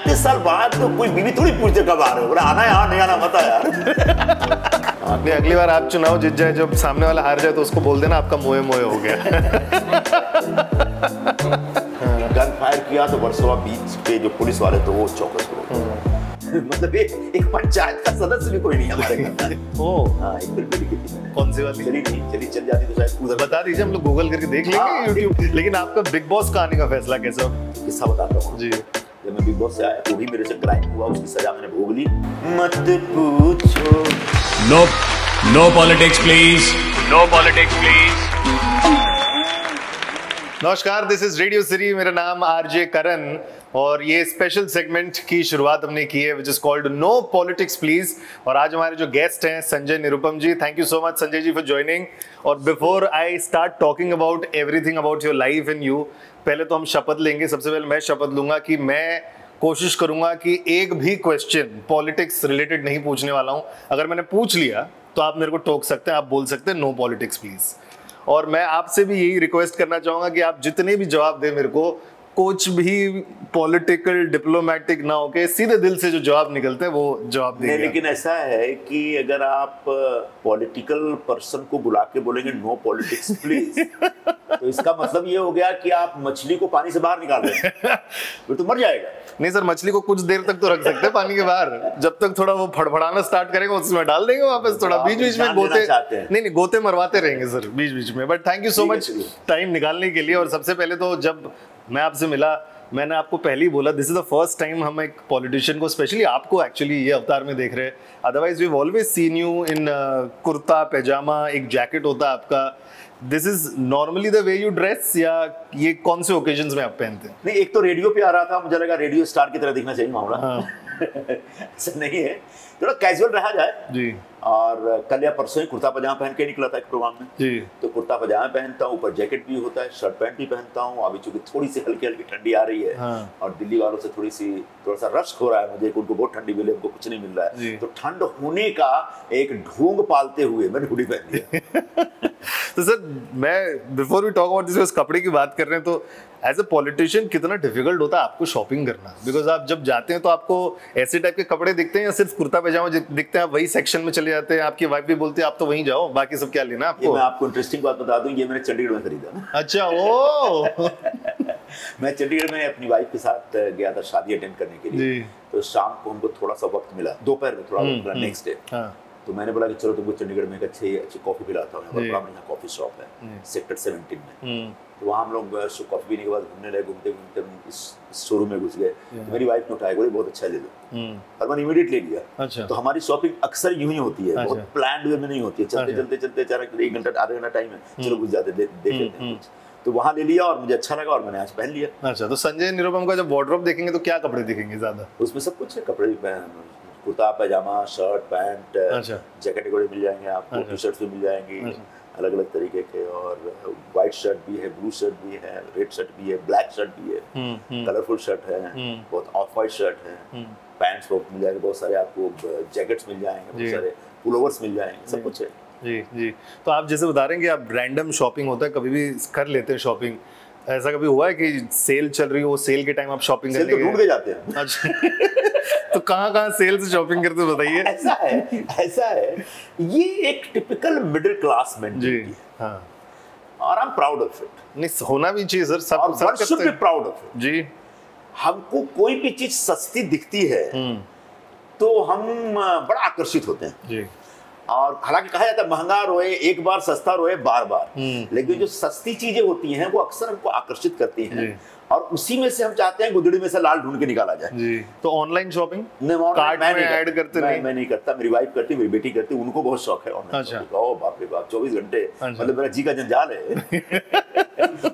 35 साल बाद तो कोई बीवी थोड़ी पूछते कब आ रहे हो, बोला आना यार, नहीं आना मत यार। नहीं, अगली बार आप चुनाव जीत जाए, जब सामने वाला हार जाए तो उसको बोल देना आपका मोए मोए हो गया। गन फायर किया तो वर्सोवा बीच पे जो पुलिस वाले तो वो चौकस हो गए। मतलब एक पंचायत का सदस्य भी कोई नहीं हमारे घर में। हाँ, एक फिल्म लिखी थी मैंने। कौन सी वाली? चली जाती तो शायद उधर बता दीजिए, हम लोग गूगल करके देख लेंगे यूट्यूब। लेकिन आपका बिग बॉस का आने का फैसला कैसे हुआ? किस्सा बताता हूँ जी। जब मैं बिग बॉस से आया तो भी मेरे से क्राइम हुआ, उसकी सजा मैंने भोग ली। मत पूछो। No politics please, no politics please. नमस्कार, दिस इज रेडियो सिटी, मेरा नाम आरजे करण और ये स्पेशल सेगमेंट की शुरुआत हमने की है which is called no politics please. और आज हमारे जो गेस्ट हैं Sanjay Nirupam ji, thank you so much Sanjay ji for joining. और before I start talking about everything about your life in you, पहले तो हम शपथ लेंगे। सबसे पहले मैं शपथ लूंगा कि मैं कोशिश करूंगा कि एक भी क्वेश्चन पॉलिटिक्स रिलेटेड नहीं पूछने वाला हूं। अगर मैंने पूछ लिया तो आप मेरे को टोक सकते हैं, आप बोल सकते हैं नो पॉलिटिक्स प्लीज। और मैं आपसे भी यही रिक्वेस्ट करना चाहूंगा कि आप जितने भी जवाब दें मेरे को, कुछ भी पॉलिटिकल डिप्लोमेटिक ना होके सीधे दिल से जो जवाब निकलते हैं वो जवाब देंगे। लेकिन ऐसा है कि अगर आप पॉलिटिकल पर्सन को बुला के बोलेंगे नो पॉलिटिक्स प्लीज, तो इसका मतलब ये हो गया कि आप मछली को पानी से बाहर निकाल रहे हैं, फिर तो मर जाएगा। नहीं सर, मछली को कुछ देर तक तो रख सकते हैं पानी के बाहर, जब तक थोड़ा वो फड़फड़ाना स्टार्ट करेगा उसमें डाल देंगे वापस। थोड़ा बीच बीच में गोते, नहीं गोते मरवाते रहेंगे सर बीच बीच में। But thank you so much time निकालने के लिए। और सबसे पहले तो जब मैं आपसे मिला, मैंने आपको पहले ही बोला this is the first time हम एक पॉलिटिशियन को, स्पेशली आपको एक्चुअली ये अवतार में देख रहे हैं। Otherwise we have always seen you in kurta pyjama, एक जैकेट होता है आपका। This is normally the way you dress, या ये कौन से ओकेजन्स में आप पहनते हैं? नहीं, एक तो रेडियो पे आ रहा था, मुझे लगा रेडियो स्टार की तरह दिखना चाहिए मामला। हाँ। ऐसा नहीं है, थोड़ा कैजुअल रहा जाए जी। और कल या परसों ही कुर्ता पजामा पहन के निकला था एक प्रोग्राम में जी। तो कुर्ता पजामा पहनता हूँ, ऊपर जैकेट भी होता है, शर्ट पैंट भी पहनता हूँ। अभी चूंकि थोड़ी सी हल्की हल्की ठंडी आ रही है। हाँ। और दिल्ली वालों से थोड़ा सा रश हो रहा है मुझे, उनको बहुत ठंडी मिले, उनको कुछ नहीं मिल रहा है, तो ठंड होने का एक ढोंग पालते हुए मैंने हुडी पहन लिया। तो सर, मैं before we talk about this, कपड़े की बात कर रहे हैं, तो एज अ पॉलिटिशियन कितना डिफिकल्ट होता है आपको शॉपिंग करना? बिकॉज आप जब जाते हैं तो आपको ऐसे टाइप के कपड़े दिखते हैं या सिर्फ कुर्ता पैजामा दिखते हैं, आप वही सेक्शन में चले जाते हैं? आपकी वाइफ भी बोलती है आप तो वहीं जाओ, बाकी सब क्या लेना आपको? मैं आपको इंटरेस्टिंग बात बता दूं, ये मैंने चंडीगढ़ में खरीदा। अच्छा, ओ। मैं चंडीगढ़ में अपनी वाइफ के साथ गया था शादी अटेंड करने के लिए। तो शाम को हमको थोड़ा सा वक्त मिला, दोपहर में थोड़ा वक्त मिला नेक्स्ट डे। तो मैंने बोला कि चलो तुमको चंडीगढ़ में एक अच्छी कॉफी पिलाता हूँ। बड़ा बढ़िया कॉफी शॉप है सेक्टर 17 में। तो वहाँ हम लोग कॉफी पीने के बाद घूमने लगे, घूमते घूमते इस शोरूम में घुस गए। तो मेरी वाइफ ने उठाया, बोली बहुत अच्छा ले लो, और मैंने इमीडिएट ले लिया। अच्छा। तो हमारी शॉपिंग अक्सर यूं ही होती है, बहुत प्लान्ड वे में नहीं होती है। चलते चलते चलते 1 घंटा आधा घंटा टाइम है, चलो घुस जाते देख लेते हैं। तो वहाँ ले लिया और मुझे अच्छा लगा और मैंने आज पहन लिया। अच्छा, तो संजय निरुपम का जब वार्डरोब देखेंगे तो क्या कपड़े दिखेंगे ज्यादा? उसमें सब कुछ है, कपड़े भी कुर्ता पैजामा, शर्ट पैंट, जैकेट वगैरह मिल जाएंगे आपको, टी शर्ट भी मिल जाएंगी अलग अलग तरीके के। और व्हाइट शर्ट भी है, ब्लू शर्ट भी है, रेड शर्ट भी है, ब्लैक शर्ट भी है, कलरफुल शर्ट है, बहुत ऑफ वाइट शर्ट है, पैंट्स मिल जाएंगे बहुत सारे आपको, जैकेट्स मिल जाएंगे बहुत सारे, पुलोवर्स मिल जाएंगे, सब कुछ है जी जी। तो आप जैसे बता रहे हैं कि आप रैंडम शॉपिंग होता है, कभी भी कर लेते हैं शॉपिंग, ऐसा कभी हुआ है कि सेल चल रही हो, सेल के टाइम आप शॉपिंग करने ढूंढ के जाते हैं? अच्छा। तो कहाँ सेल से शॉपिंग करते बताइए। ऐसा है, ये एक टिपिकल मिडिल क्लास मेंटालिटी है। हाँ। और I am proud of it. नहीं, होना भी चाहिए सर, सब करते हैं। प्राउड ऑफ इट जी। हमको कोई भी चीज सस्ती दिखती है तो हम बड़ा आकर्षित होते हैं जी। और हालांकि कहा जाता है महंगा रोए एक बार, सस्ता रोए बार बार, लेकिन जो सस्ती चीजें होती हैं वो अक्सर हमको आकर्षित करती हैं और उसी में से हम चाहते हैं गुदड़ी में से लाल ढूंढ के निकाला जाए जी। तो ऑनलाइन शॉपिंग कार्ट में ऐड करते नहीं? मैं नहीं करता, मेरी वाइफ करती, मेरी बेटी करती, उनको बहुत शौक है ऑनलाइन। अच्छा। ओ बाप रे बाप, 24 घंटे, मतलब मेरा जी का जंजाल है।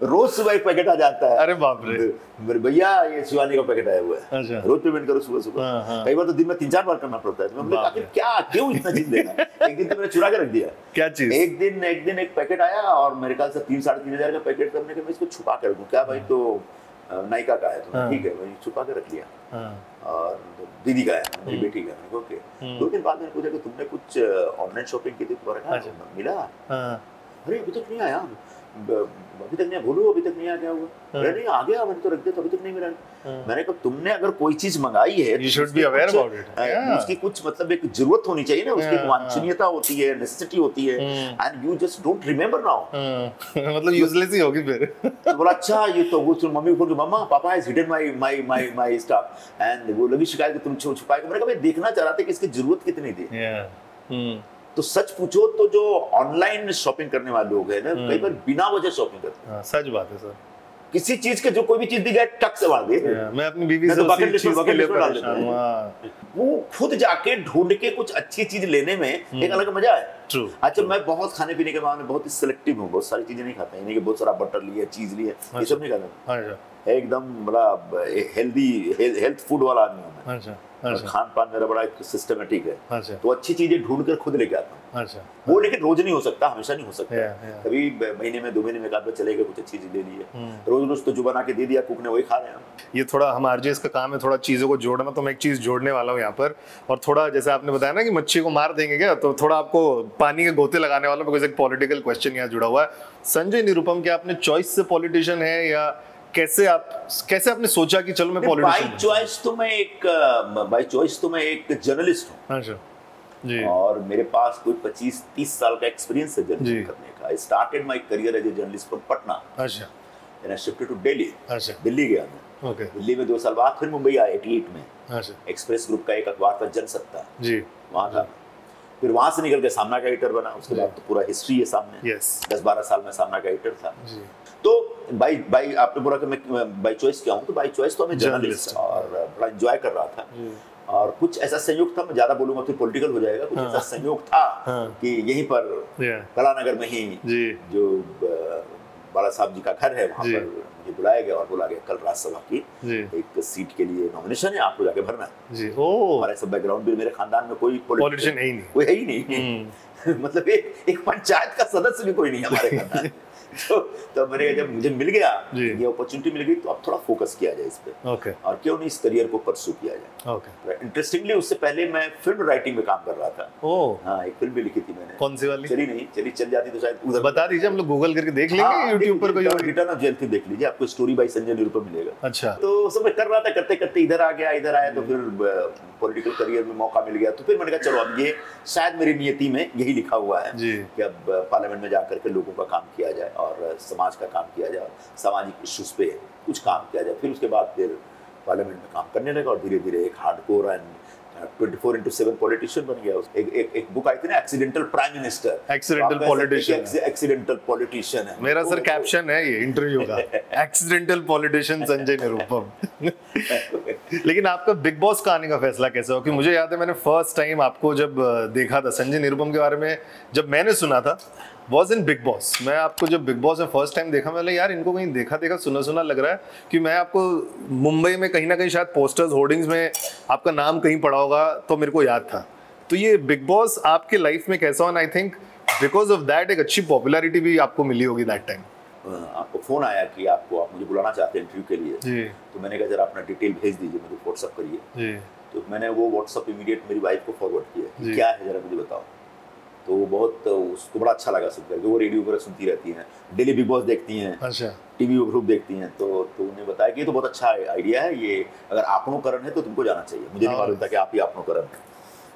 रोज सुबह एक पैकेट आ जाता है। अरे बाप रे। मेरे भैया ये शिवानी का पैकेट आया हुआ है। अच्छा। रोज पेमेंट करो सुबह सुबह, कई बार तो दिन में 3-4 बार करना पड़ता है। तो आखिर क्या, क्यों इतना चीज देना? एक दिन तो मैंने चुरा के रख दिया। क्या चीज? एक दिन एक पैकेट आया और मेरे ख्याल से 3-3.5 हजार का पैकेट करने के मैं इसको छुपा के रखूं क्या भाई, तो नायका का है तो ठीक है, वही छुपा के रख लिया। और दीदी का है, मेरी बेटी का है। ओके, 2 दिन बाद मैंने पूछा कि तुमने कुछ ऑनलाइन शॉपिंग की थी? तुम्हारा मिला? अरे अभी तक नहीं आया। अभी तक नहीं बोलूं, अभी तक नहीं आ गया हुआ। अरे नहीं आ गया, मैंने तो रख दिया तो अभी तक नहीं मिला। मैंने कहा तुमने अगर कोई चीज मंगाई है you should be aware about it, उसकी कुछ मतलब एक जरूरत होनी चाहिए ना, उसकी वांछनीयता होती है, नेसेसिटी होती है, and you just don't remember now. मतलब यूजलेस ही होगी फिर। तो बोला अच्छा, ये तो वो मम्मी को मम्मा पापा has hidden my stuff, and वो लगी शिकायत कि तुम छुपाए। मैंने कहा मैं देखना चाह रहा था कि इसकी जरूरत कितनी थी। तो सच पूछो तो जो ऑनलाइन शॉपिंग करने वाले लोग हैं ना, कई बार बिना वजह शॉपिंग करते हैं। सच बात है सर। किसी चीज के जो कोई भी चीज दी जाए टक से मार दे। मैं अपनी बीवी से उसी चीज के लिए परेशान हूं। वो खुद जाके ढूंढ के कुछ अच्छी चीज लेने में एक अलग मजा है। True. अच्छा, मैं बहुत खाने पीने के मामले में बहुत सिलेक्टिव हूँ, बहुत सारी चीजें नहीं खाता, यानी कि बहुत सारा बटर लिया, चीज लिया, ये सब नहीं खाता। एकदम बड़ा हेल्थ फूड वाला आदमी हूँ मैं। खान पान मेरा बड़ा सिस्टमेटिक है। तो अच्छी चीजें ढूंढ कर खुद लेके आता हूँ। वो लेकिन रोज नहीं हो सकता, हमेशा नहीं हो सकता। कभी महीने में 2 महीने में एक आध चलेगा, कुछ अच्छी चीज ले ली है। रोज रोज तो जो बना के दे दिया कुक ने वही खा रहे हैं। ये थोड़ा हम आरजेएस का काम है, थोड़ा चीजों को जोड़ना। तो मैं एक चीज जोड़ने वाला हूँ यहाँ पर, और थोड़ा जैसे आपने बताया ना कि मच्छी को मार देंगे क्या, तो थोड़ा आपको पानी के गोते लगाने वाला बिकॉज एक पॉलिटिकल क्वेश्चन यहाँ जुड़ा हुआ है। संजय निरुपम, क्या आपने चॉइस से पॉलिटिशियन है या कैसे आपने सोचा कि चलो मैं पॉलिटिशियन? बाय चॉइस तो मैं एक जर्नलिस्ट हूँ। अच्छा जी। और मेरे पास कोई 25-30 साल का एक्सपीरियंस है जर्नलिज्म करने का। I started my career as a journalist from Patna. अच्छा। Then I shifted to Delhi. अच्छा। दिल्ली गया मैं। ओके। दिल्ली में 2 साल बाद फिर मुंबई आया 88 में। अच्छा। एक्सप्रेस ग्रुप का एक अखबार था जनसत्ता जी, वहाँ था। फिर वहां से निकल के सामना का एडिटर बना। उसके बाद तो पूरा हिस्ट्री है सामने। 10-12 साल में सामना का एडिटर था। तो बाई आपने बोला कि मैं बाई चॉइस क्या हूँ, तो बाई चॉइस तो मैं जर्नलिस्ट और बड़ा एंजॉय कर रहा था। और कुछ ऐसा संयोग था, मैं ज्यादा बोलूंगा तो पॉलिटिकल हो जाएगा, कुछ ऐसा संयोग था कि यहीं पर कलानगर में ही जो बाला साहब जी का घर है, वहाँ पर मुझे बुलाया गया और बोला गया कल राज्यसभा की एक सीट के लिए नॉमिनेशन है, आपको जाके भरना है। हमारा सब बैकग्राउंड भी, मेरे खानदान में कोई पॉलिटिशियन है ही नहीं, कोई है ही नहीं। मतलब एक पंचायत का सदस्य भी कोई नहीं हमारे खानदान। तो मैंने जब मुझे मिल गया ये अपॉर्चुनिटी मिल गई, तो अब थोड़ा फोकस किया जाए इस पे। और क्यों नहीं इस करियर को परस्यू किया जाए। इंटरेस्टिंगली उससे पहले मैं फिल्म राइटिंग में काम कर रहा था। हाँ, एक फिल्म भी लिखी थी मैंने। कौन सी वाली? चल जाती तो शायद उधर बता दीजिए, हम लोग गूगल करके देख लेंगे। यूट्यूब पर कोई रिटर्न ऑफ जयंती देख लीजिए, आपको स्टोरी बाय संजय निरुपम मिलेगा। अच्छा। तो सब मैं कर रहा था, करते करते इधर आया तो फिर पॉलिटिकल करियर में मौका मिल गया। तो फिर मैंने कहा चलो अब ये शायद मेरी नियति में यही लिखा हुआ है कि अब पार्लियामेंट में जाकर के लोगों का काम किया जाए और समाज का काम किया जाए, सामाजिक इश्यूज पे कुछ काम किया जाए। फिर उसके बाद फिर पार्लियामेंट में काम करने लगा और धीरे धीरे एक हार्डकोर एंड 24/7 पॉलिटिशियन बन गया। एक बुक आई थी ना, accidental prime minister, accidental politician है मेरा सर कैप्शन है ये इंटरव्यू का, एक्सीडेंटल पॉलिटिशियन संजय निरुपम। लेकिन आपका बिग बॉस का आने का फैसला कैसे हुआ? क्योंकि मुझे याद है मैंने फर्स्ट टाइम आपको जब देखा था, संजय निरुपम के बारे में जब मैंने सुना था वॉज इन बिग बॉस। मैं आपको जब बिग बॉस में फर्स्ट टाइम देखा, मैं यार इनको कहीं देखा सुना लग रहा है कि मैं आपको मुंबई में कहीं ना कहीं शायद पोस्टर्स होर्डिंग्स में आपका नाम कहीं पड़ा होगा, तो मेरे को याद था। तो ये बिग बॉस आपके लाइफ में कैसा हुआ? I think because of that एक अच्छी पॉपुलैरिटी भी आपको मिली होगी दैट टाइम। आपको फोन आया कि आप मुझे बुलाना चाहते हैं इंटरव्यू के लिए जी। तो मैंने कहा जरा अपना डिटेल भेज दीजिए, मुझे व्हाट्सअप करिए। तो मैंने वो व्हाट्सअप इमीडिएट मेरी वाइफ को फॉरवर्ड किया, क्या है जरा मुझे बताओ। तो वो बहुत, उसको बड़ा अच्छा लगा सुनकर, वो रेडियो पर सुनती रहती हैं, डेली बिग बॉस देखती हैं, अच्छा, टीवी ग्रुप देखती हैं। तो उन्हें बताया कि ये तो बहुत अच्छा आइडिया है, ये अगर आपनो करण है तो तुमको जाना चाहिए। मुझे नहीं मालूम था कि आप ही आपनो करण है।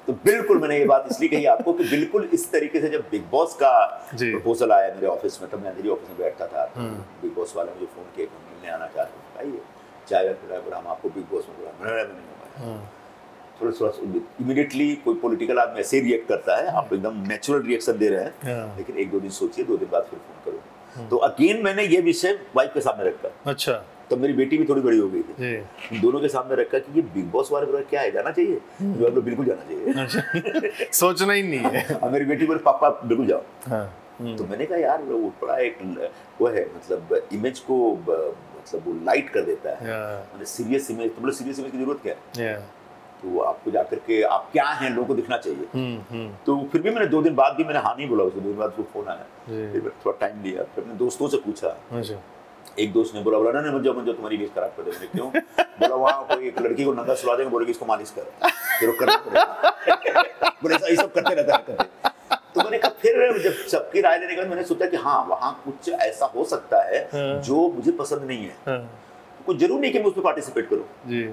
तो बिल्कुल मैंने ये बात इसलिए कही आपको कि बिल्कुल इस तरीके से जब बिग बॉस का प्रपोजल आया मेरे ऑफिस में, तब मैं अंधेरी ऑफिस में बैठता था, बिग बॉस वाले मुझे फोन किए, मिलने आना चाहते हैं, आइए चाय पिलाया, हम आपको बिग बॉस में बुलाया। थोड़ा इमीडिएटली कोई पॉलिटिकल आदमी ऐसे रिएक्ट करता है, आप एकदम नेचुरल रिएक्शन दे रहे हैं, लेकिन 1-2 दिन सोचिए, 2 दिन बाद फिर फोन करो। तो अगेन मैंने ये विषय वाइफ के सामने रखा। अच्छा। तो मेरी बेटी भी थोड़ी बड़ी हो गई थी, दोनों के सामने रखा कि ये बिग बॉस वाले प्रोग्राम क्या है, जाना चाहिए? जो आप लोग बिल्कुल जाना चाहिए। अच्छा। सोचना ही नहीं है। मेरी बेटी बोले पापा बिल्कुल जाओ। तो मैंने कहा यार वो बड़ा एक वो है, मतलब इमेज को मतलब वो लाइट कर देता है, मतलब सीरियस इमेज, तो बोले सीरियस इमेज की जरूरत क्या है? तो आपको जाकर के आप क्या हैं लोगों को दिखना चाहिए। तो फिर भी मैंने 2 दिन बाद भी मैंने हाँ नहीं बोला, उसको 2 दिन बाद वो फोन आया, फिर थोड़ा टाइम लिया, फिर अपने दोस्तों से पूछा। एक दोस्त ने बोला ना मत जाओ तुम्हारी इमेज खराब कर देंगे। क्यों? बोला वहाँ कोई एक लड़की को नंगा सुला देंगे, बोलेगी इसको मालिश कर, फिर वो करना पड़ेगा। बोले ये सब करते रहता है। तो मैंने कहा, फिर जब सबकी राय लेने के बाद मैंने सोचा कि हाँ वहाँ कुछ ऐसा हो सकता है जो मुझे पसंद नहीं है, कुछ जरूर नहीं कि मैं उसमें पार्टिसिपेट करूँ जी।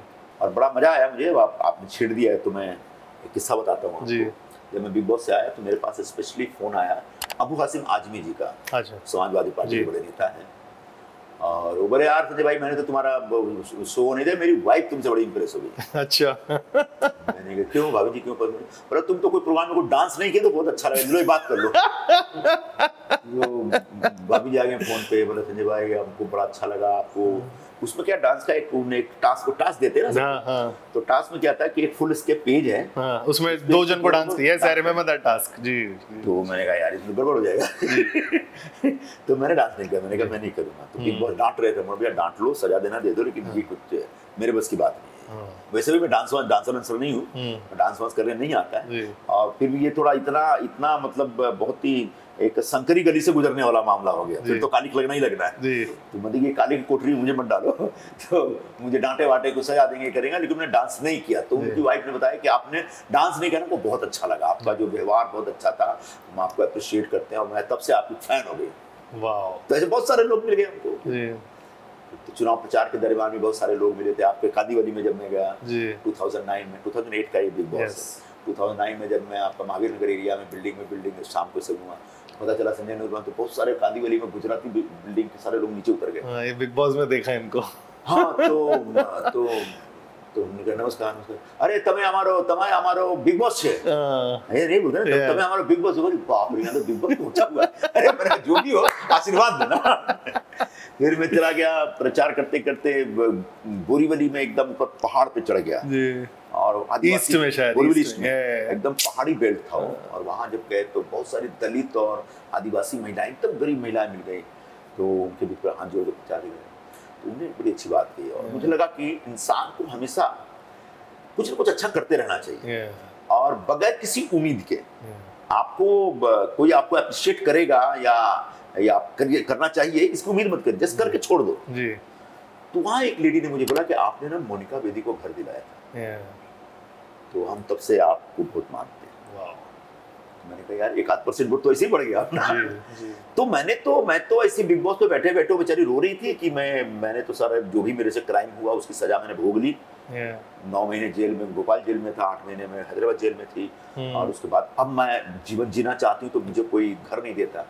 और बड़ा मजा आया मुझे। आपने छेड़ दिया है तो मैं एक किस्सा बताता हूँ जी। जब मैं बिग बॉस से आया तो मेरे पास स्पेशली फोन आया अबू हासिम आजमी जी का, समाजवादी पार्टी के बड़े नेता हैं, और वो बड़े यार संजय भाई मैंने तो तुम्हारा शो नहीं दिया, मेरी वाइफ तुमसे बड़ी इंप्रेस हो गई। अच्छा। मैंने कहा क्यों भाभी जी क्यों? पर तुम तो कोई प्रोग्राम में कोई डांस नहीं किया तो बहुत अच्छा लगा, लो बात कर लो। भाभी जी आ गए फोन पे, बोले संजय भाई हमको बड़ा अच्छा लगा आपको। उसमें क्या डांस का एक टास्क देते हैं ना, तो टास्क में क्या था कि एक फुल स्केप पेज है, उसमें 2 जन को डांस किया है, आई रिमेंबर दैट टास्क जी। तो मैंने कहा यार इसमें गड़बड़ हो जाएगा। तो मैंने डांस नहीं किया, मैंने कहा मैं नहीं करूंगा। तो बिग बॉस डांट रहे थे, मैं भैया डांट लो, सजा देना दे दो, लेकिन ये कुछ मेरे बस की बात नहीं है। वैसे भी मैं डांसर नहीं हूँ, डांस वांस करने नहीं आता है, और फिर भी ये थोड़ा इतना मतलब बहुत ही एक संकरी गली से गुजरने वाला मामला हो गया, फिर तो कालिक लगना ही लगना है। तो मतलब ये काली की कोठरी मुझे मत डालो, तो मुझे डांटे वाटे को सजा देंगे करेंगे, लेकिन मैंने डांस नहीं किया। तो उनकी वाइफ ने बताया कि आपने डांस नहीं किया ना, को बहुत अच्छा लगा, आपका जो व्यवहार बहुत अच्छा था, हम आपको अप्रिशिएट करते हैं, और मैं तब से आपकी फैन हो गई। वाह। तो ऐसे बहुत सारे लोग मिल गए हमको। तो चुनाव प्रचार के दरमियान में बहुत सारे लोग मिले थे। आपके कादीवली में जब मैं गया 2009 में, 2008 का ये बिग बॉस, 2009 में जब मैं आपका महावीर नगर एरिया में बिल्डिंग शाम को से घूमा, पता चला संजय निरुपम तो बहुत सारे कांदीवली में गुजराती बिल्डिंग के सारे लोग नीचे उतर गए। ये बिग बॉस में देखा इनको। हाँ तो हमने कहा नमस्कार, अरे तमें हमारो बिग बॉस है, ये नहीं बोलते ना तमें हमारो बिग बॉस, बाप रे यहाँ तो बिग बॉस पहुंचा हुआ है, अरे मेरा जो भी हो आशीर्वाद देना। फिर मैं चला गया प्रचार करते करते बोरीवली में, एकदम ऊपर पहाड़ पे चढ़ गया, और ईस्ट में शायद एकदम पहाड़ी बेल्ट था वो। और वहां जब गए तो बहुत सारी दलित और आदिवासी महिलाएं, एकदम गरीब महिलाएं मिल गई, तो उनके बीच में हाथ जोड़ के प्रचार गए। तो उन्होंने बड़ी अच्छी बात की, और मुझे लगा कि इंसान को हमेशा कुछ न कुछ अच्छा करते रहना चाहिए, और बगैर किसी उम्मीद के। आपको कोई आपको अप्रिशिएट करेगा या करना चाहिए, इसकी उम्मीद मत कर, जस्ट करके छोड़ दो जी। तो वहाँ एक लेडी ने मुझे बोला कि आपने ना मोनिका बेदी को घर दिलाया था, तो हम तब से आपको बहुत मानते हैं। मैंने कहा यार 1-8% वोट तो ऐसे ही बढ़ गया अपना। तो मैं तो ऐसे बिग बॉस पे बैठे बेचारी रो रही थी कि मैंने तो सारा जो भी मेरे से क्राइम हुआ उसकी सजा मैंने भोग ली। 9 महीने जेल में, भोपाल जेल में था, 8 महीने में हैदराबाद जेल में थी, और उसके बाद अब मैं जीवन जीना चाहती हूँ तो मुझे कोई घर नहीं देता।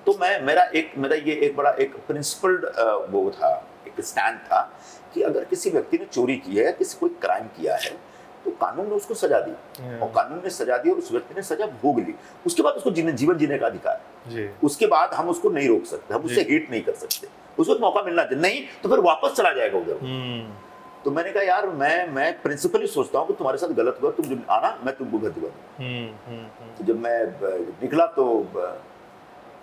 तो मेरा ये एक बड़ा एक प्रिंसिपल्ड वो था, एक स्टैंड था कि अगर किसी व्यक्ति ने चोरी की है, किसी कोई क्राइम किया है, तो कानून ने उसको सजा दी, और कानून ने सजा दी और उस व्यक्ति ने सजा भोग ली। उसके बाद उसको जीवन जीने का अधिकार है, उसके बाद हम उसको नहीं रोक सकते, हम उससे हेट नहीं कर सकते, उसको मौका मिलना चाहिए, नहीं तो फिर वापस चला जाएगा उधर। तो मैंने कहा यार मैं प्रिंसिपली सोचता हूँ कि तुम्हारे साथ गलत हुआ, तुम जब आना मैं तुमको घर दिलवा। तो जब मैं निकला तो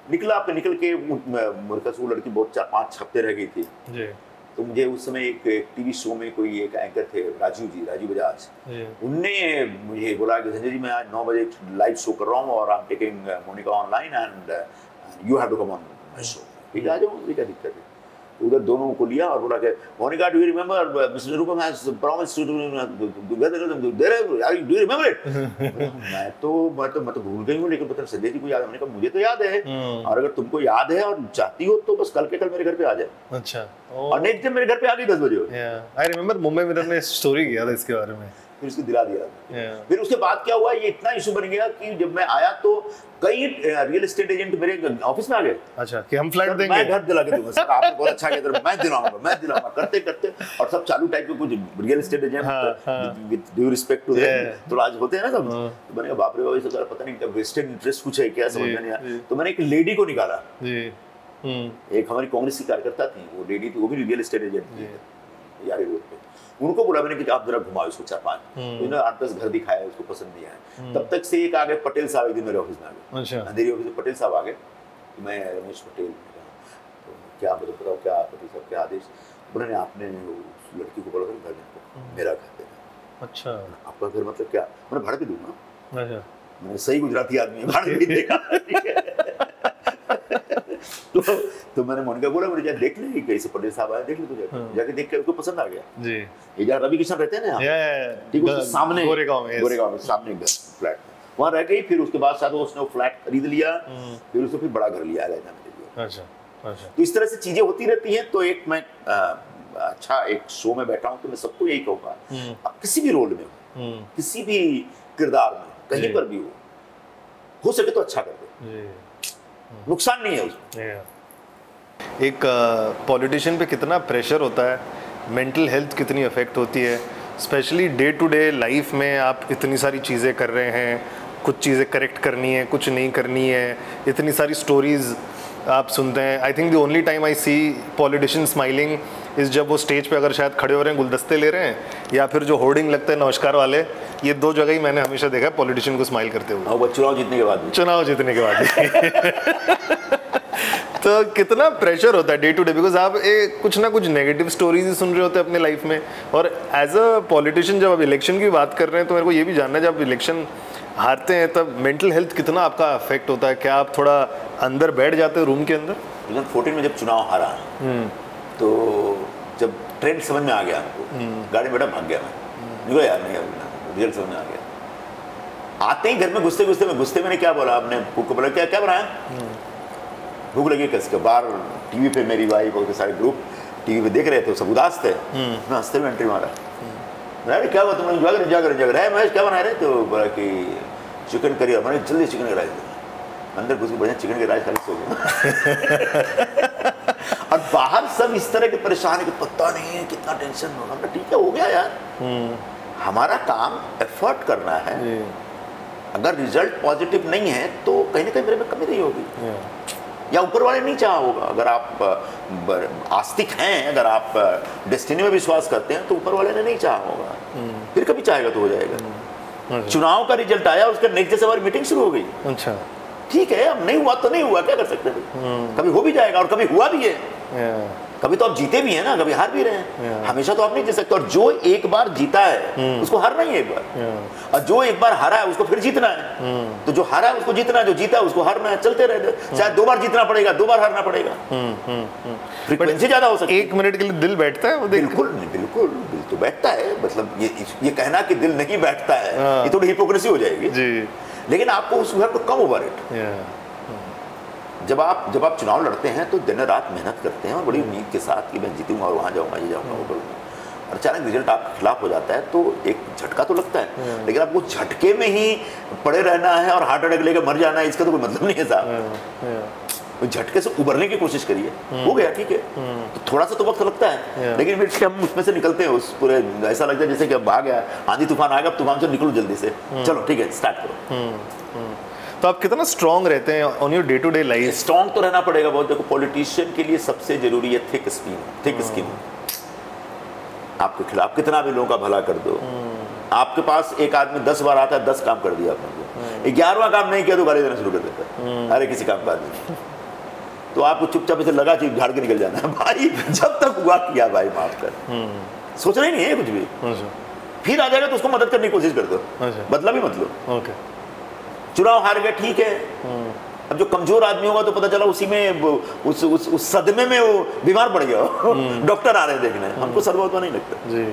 निकल के वो लड़की बहुत 4-5 हफ्ते रह गई थी। तो मुझे उस समय एक टीवी शो में कोई एक एंकर थे, राजू बजाज, उनने मुझे बोला कि संजय जी मैं आज 9 बजे लाइव शो कर रहा हूँ और I am taking Monica online and you have to come on my show. ठीक है, आ जाओ, क्या दिक्कत है। उधर दोनों को लिया और बोला कि Monica do you remember mister Nirupam has promised to do you remember it. मैं तो भूल गई हूँ, लेकिन पता संजय जी को याद है। मैंने कहा मुझे तो याद है, और अगर तुमको याद है और चाहती हो तो बस कल मेरे घर पे आ जाए। अच्छा। और नेक्स्ट डे मेरे घर पे आ गई 10 बजे। आई रिमेंबर मुंबई मिरर ने स्टोरी किया था इसके बारे में, फिर उसको दिला दिया। फिर उसके बाद क्या हुआ, ये इतना इशू बन गया कि जब मैं आया तो कई रियल एस्टेट एजेंट मेरे ऑफिस में आ गए। अच्छा, कि हम फ्लैट देंगे, मैं घर दिला के दूंगा सर, आपने बहुत अच्छा किया, मैं दिलाऊंगा करते और सब चालू टाइप के कुछ real estate agent with due respect to them तो आज होते हैं ना सब। तो मैंने कहा बाप रे बाप, ये सब पता नहीं वेस्टेड इंटरेस्ट कुछ है क्या, समझ में नहीं आया। तो मैंने एक लेडी को निकाला, एक हमारी कांग्रेस की कार्यकर्ता थी, वो लेडी थी, वो भी रियल एस्टेट एजेंट थी यारी रोड पे। उनको बोला मैंने कि आप जरा घुमाओ इसको 4-5, तो इन्होंने 8-10 घर दिखाया, उसको पसंद नहीं आया। तब तक से एक आ गए पटेल साहब, एक दिन मेरे ऑफिस में आ गए। अच्छा। अंधेरी ऑफिस में पटेल साहब आ गए, मैं रमेश पटेल, तो क्या बताओ क्या पटेल साहब क्या आदेश। उन्होंने आपने उस लड़की को बोला घर देना, मेरा घर देना। अच्छा। आपका घर मतलब क्या? मैंने भाड़े पे दूंगा। अच्छा। मैंने सही गुजराती आदमी भाड़े पे देगा। तो मैंने मोनिका बोला मुझे जा देख ले, कैसे पटेल साहब आए, देख ले तुझे। जाके देख के उसको पसंद आ गया जी। ये जहाँ रवि किशन रहते हैं ना, ठीक है, सामने गोरेगांव में सामने फ्लैट, वहाँ रह गई, फिर उसके बाद शायद उसने वो फ्लैट खरीद लिया, फिर उसने फिर बड़ा घर लिया रहना मेरे लिए। अच्छा। तो इस तरह से चीजें होती रहती हैं। तो एक मैं अच्छा एक शो में बैठा हूँ तो मैं सबको यही कहूँगा, आप किसी भी रोल में हो, किसी भी किरदार में, कहीं पर भी हो सके तो अच्छा कर दो, नुकसान नहीं है उसमें। एक पॉलिटिशियन पे कितना प्रेशर होता है, मेंटल हेल्थ कितनी अफेक्ट होती है, specially day to day life में आप इतनी सारी चीज़ें कर रहे हैं, कुछ चीज़ें करेक्ट करनी है, कुछ नहीं करनी है, इतनी सारी स्टोरीज आप सुनते हैं। I think the only time I see politician smiling is जब वो स्टेज पे अगर शायद खड़े हो रहे हैं, गुलदस्ते ले रहे हैं, या फिर जो होर्डिंग लगते हैं नमस्कार वाले, ये दो जगह ही मैंने हमेशा देखा है पॉलिटिशियन को स्माइल करते हुए। वो चुनाव जीतने के बाद तो कितना प्रेशर होता है डे टू डे, बिकॉज आप कुछ ना कुछ नेगेटिव स्टोरीज ही सुन रहे होते हैं अपने लाइफ में। और एज अ पॉलिटिशियन जब आप इलेक्शन की बात कर रहे हैं तो मेरे को ये भी जानना है, जब इलेक्शन हारते हैं तब मेंटल हेल्थ कितना आपका अफेक्ट होता है? क्या आप थोड़ा अंदर बैठ जाते हो रूम के अंदर? 2014 में जब चुनाव हारा तो जब ट्रेंड समझ में आ गया हमको, गाड़ी में बैठा भाग गया मैं, निकलो यार नहीं रिजल्ट समझ में आ गया। आते ही घर में गुस्से में क्या बोला, आपने को बोला क्या बनाया, भूख लगी कसके। बाहर टीवी पे मेरी वाइफ और सारे ग्रुप टीवी पे देख रहे थे, सब उदास थे, मैं हंसते में एंट्री मारा, अरे क्या हुआ, तुम लोग जग रहे महेश, क्या बना रहे? तो बोला कि चिकन करी, मैंने जल्दी चिकन का राइस दिया, अंदर घुस के बढ़िया चिकन के राइस खाली सो गया। और बाहर सब इस तरह के परेशान है कि पता नहीं है कितना टेंशन होगा। हमने ठीक है हो गया यार, हमारा काम एफर्ट करना है, अगर रिजल्ट पॉजिटिव नहीं है तो कहीं ना कहीं मेरे में कमी नहीं होगी, या ऊपर वाले नहीं चाहा होगा। अगर आप आस्तिक हैं, अगर आप डेस्टिनी में विश्वास करते हैं तो ऊपर वाले ने नहीं चाहा होगा, फिर कभी चाहेगा तो हो जाएगा। चुनाव का रिजल्ट आया, उसका नेक्स्ट डे से हमारी मीटिंग शुरू हो गई। अच्छा ठीक है, अब नहीं हुआ तो नहीं हुआ, क्या कर सकते हैं, कभी हो भी जाएगा और कभी हुआ भी है। कभी तो आप जीते भी हैं ना, कभी हार भी रहे हैं, हमेशा तो आप नहीं जीत सकते। और जो एक बार जीता है उसको हारना ही है एक बार, और जो एक बार हारा है उसको फिर जीतना है। तो जो हारा है उसको जीतना है, जो जीता है उसको हारना है, चलते रहते। चाहे 2 बार जीतना पड़ेगा, 2 बार हारना पड़ेगा, फ्रीक्वेंसी ज्यादा हो सकती है। 1 मिनट के लिए दिल बैठता है? बिल्कुल बिल्कुल, दिल तो बैठता है। मतलब ये कहना कि दिल नहीं बैठता है, ये थोड़ी हिपोक्रेसी हो जाएगी। लेकिन आपको उस घर को कम ओवर इट, जब आप चुनाव लड़ते हैं तो दिन रात मेहनत करते हैं और बड़ी उम्मीद के साथ कि मैं जीतूंगा और वहाँ जाऊँगा, ये जाऊँगा, वो करूँगा, और अचानक रिजल्ट आपके खिलाफ हो जाता है तो एक झटका तो लगता है। लेकिन आपको झटके में ही पड़े रहना है और हार्ट अटैक लेकर मर जाना है, इसका तो कोई मतलब नहीं है साहब। झटके से उबरने की कोशिश करिए, हो गया ठीक है, तो थोड़ा सा तो वक्त लगता है, लेकिन फिर हम उसमें से निकलते हैं। उस पूरे ऐसा लगता है जैसे कि अब आ गया आंधी तूफान, आ गया, तूफान से निकलो जल्दी से, चलो ठीक है स्टार्ट करो। तो आप कितना स्ट्रॉन्ग रहते हैं on your day to day life? Strong तो रहना पड़ेगा बहुत। देखो पॉलिटिशियन के लिए सबसे जरूरी है थिक स्किन। आपके खिलाफ कितना भी लोगों का भला कर दो, आपके पास एक आदमी 10 बार आता है, 10 काम कर दिया आपने, 11वां काम नहीं किया तो गाली देना शुरू कर देता है, अरे किसी काम का आदमी। तो आपको चुपचाप इसे लगा चीज झाड़ के निकल जाना है भाई, जब तक हुआ किया भाई, माफ कर, सोचना ही नहीं है कुछ भी। फिर आ जाएगा तो उसको मदद करने की कोशिश कर दो, मतलब ही मतलब। चुनाव हार गया ठीक है, अब जो कमजोर आदमी होगा तो पता चला उसी में उस सदमे में वो बीमार पड़ गया, डॉक्टर आ रहे हैं देखने, हमको सदमा नहीं लगता जी।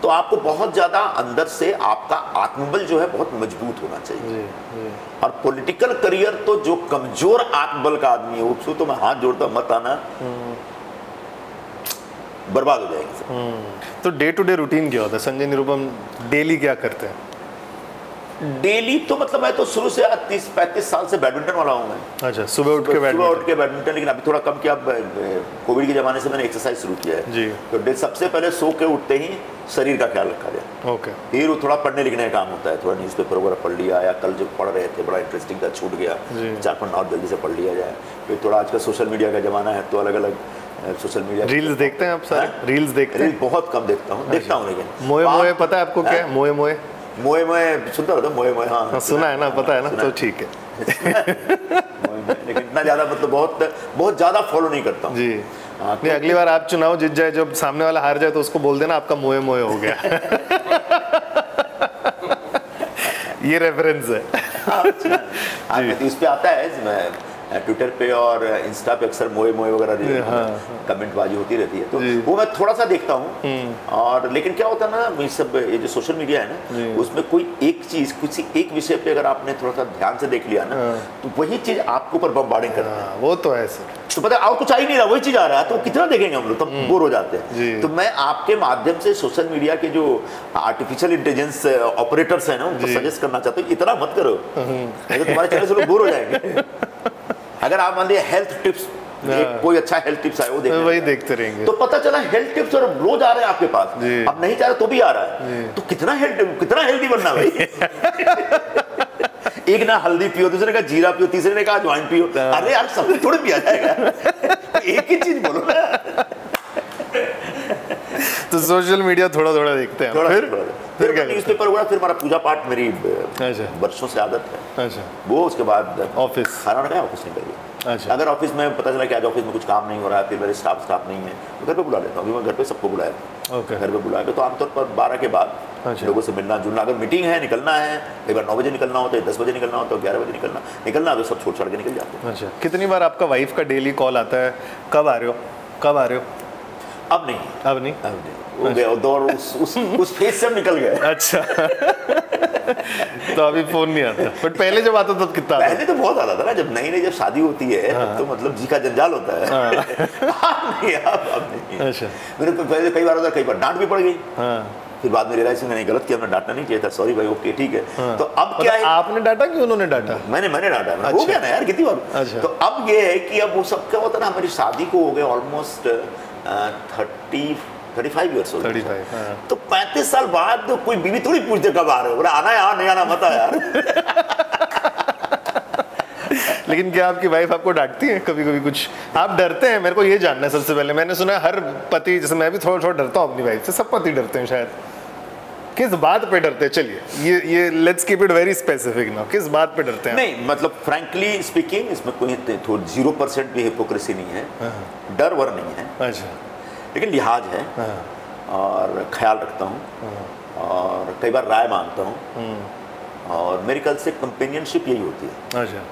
तो आपको बहुत ज्यादा अंदर से आपका आत्मबल जो है बहुत मजबूत होना चाहिए जी। और पॉलिटिकल करियर तो जो कमजोर आत्मबल का आदमी है उसको तो मैं हाथ जोड़ता, मत आना, बर्बाद हो जाएगी। तो डे टू डे रूटीन क्या होता है संजय निरुपम, डेली क्या करते हैं? डेली तो मतलब मैं तो शुरू से 30-35 साल से बैडमिंटन वाला हूँ मैं। अच्छा, सुबह उठ के बैडमिंटन, लेकिन अभी थोड़ा कम किया, कोविड के जमाने से मैंने एक्सरसाइज शुरू किया है जी। तो सबसे पहले सो के उठते ही शरीर का ख्याल रखा जाए। ओके। फिर थोड़ा पढ़ने लिखने का काम होता है, थोड़ा न्यूज़पेपर वगैरह पढ़ लिया, या कल जो पढ़ रहे थे बड़ा इंटरेस्टिंग था छूट गया, 4-5 नोट जल्दी से पढ़ लिया जाए। फिर थोड़ा आजकल सोशल मीडिया का जमाना है तो अलग अलग सोशल मीडिया रील्स देखते हैं आप सारे? रील्स देखते हैं? बहुत कम देखता हूँ लेकिन मोए मोए पता है आपको क्या है? मोए मोए सुनता रहता, मोए हाँ सुना है ना, पता है ना, तो ठीक है। लेकिन इतना ज्यादा मतलब बहुत ज्यादा फॉलो नहीं करता हूँ जी। नहीं, अगली बार आप चुनाव जीत जाए, जब सामने वाला हार जाए तो उसको बोल देना आपका मोए मोए हो गया। ये रेफरेंस है। इस पे आता है ट्विटर पे और इंस्टा पे अक्सर मोए मोए वगैरह कमेंट बाजी होती रहती है, तो वो मैं थोड़ा सा देखता हूँ। और लेकिन क्या होता है ना, ये सब ये जो सोशल मीडिया है ना, उसमें कोई एक चीज किसी एक विषय पे अगर आपने थोड़ा सा ध्यान से देख लिया ना, तो वही चीज आपके ऊपर बम्बार्डिंग करता है। वो तो है सर, तो पता है और कुछ आ ही नहीं रहा, वही चीज आ रहा है, तो कितना देखेंगे हम लोग, तब बोर हो जाते हैं। तो मैं आपके माध्यम से सोशल मीडिया के जो आर्टिफिशियल इंटेलिजेंस ऑपरेटर्स हैं ना, उनको सजेस्ट करना चाहता हूँ, इतना मत करो, नहीं तो तुम्हारे चैनल से लोग बोर हो जाएंगे। अगर आप मान लीजिए हेल्थ टिप्स, कोई अच्छा हेल्थ टिप्स आए वो देखते, वही देखते रहेंगे, तो पता चला हेल्थ टिप्स और रोज आ रहे हैं आपके पास, अब नहीं चाह रहे तो भी आ रहा है, तो कितना हेल्दी बनना भाई। एक ना हल्दी पियो, दूसरे का जीरा पियो, तीसरे ने कहा अजवाइन पियो, अरे यार सब थोड़े पिया जाएगा, एक ही चीज बोलो ना। तो सोशल मीडिया थोड़ा थोड़ा देखते हैं, फिर क्या न्यूज़पेपर हुआ, फिर हमारा पूजा पाठ मेरी वर्षों से आदत है। अच्छा, वो उसके बाद ऑफिस, खाना बनाया, ऑफिस निकल गया। अच्छा, अगर ऑफिस में पता चला कि आज ऑफिस में कुछ काम नहीं हो रहा है, फिर मेरे स्टाफ नहीं है, तो घर पे बुला लेता हूँ। अभी मैं घर पे सबको बुलाया, घर पे बुला के, तो आमतौर पर 12 के बाद लोगों से मिलना जुलना, अगर मीटिंग है निकलना है, कई बार 9 बजे निकलना होता है, 10 बजे निकलना होता है, 11 बजे निकलना तो सब छोड़ छाड़ के निकल जाते हैं। अच्छा, कितनी बार आपका वाइफ का डेली कॉल आता है, कब आ रहे हो, कब आ रहे हो? अब नहीं हो गया दौर, उस फेज से हम निकल गए। अच्छा। तो अभी फोन नहीं आता, बट पहले जब आता तब कितना? पहले तो बहुत आता था ना, जब नई जब शादी होती है तो मतलब जी का जंजाल होता है। अब नहीं। अच्छा, मेरे पहले कई बार होता, कई बार डांट भी पड़ गई, फिर बाद में रियलाइज मैंने गलत किया, हमने डांटना नहीं चाहिए था, सॉरी भाई, ओके ठीक है। तो अब क्या है, आपने डांटा कि उन्होंने डांटा? मैंने डांटा, हो गया ना यार कितनी बार। तो अब ये है कि अब वो सब क्या होता है ना, हमारी शादी को हो गए ऑलमोस्ट 35 ईयर्स हो गए, तो 35 साल बाद तो कोई बीवी थोड़ी पूछते कब आ रहे हो, बोला आना यार, नहीं आना मत यार। लेकिन क्या आपकी वाइफ आपको डांटती है कभी कभी कुछ? आप डरते हैं? मेरे को ये जानना है सबसे पहले। मैंने सुना है हर पति, जैसे मैं भी थोड़ा थोड़ा डरता हूँ अपनी वाइफ से, सब पति डरते हैं शायद। किस बात पे डरते हैं? चलिए ये let's keep it very specific now, किस बात पे डरते हैं? नहीं मतलब फ्रैंकली स्पीकिंग, इसमें कोई 0% भी हिपोक्रेसी नहीं है, डर वर नहीं है। अच्छा, लेकिन लिहाज है और ख्याल रखता हूँ और कई बार राय मांगता हूँ, और मेरे ख्याल से कंपेनियनशिप यही होती है। अच्छा,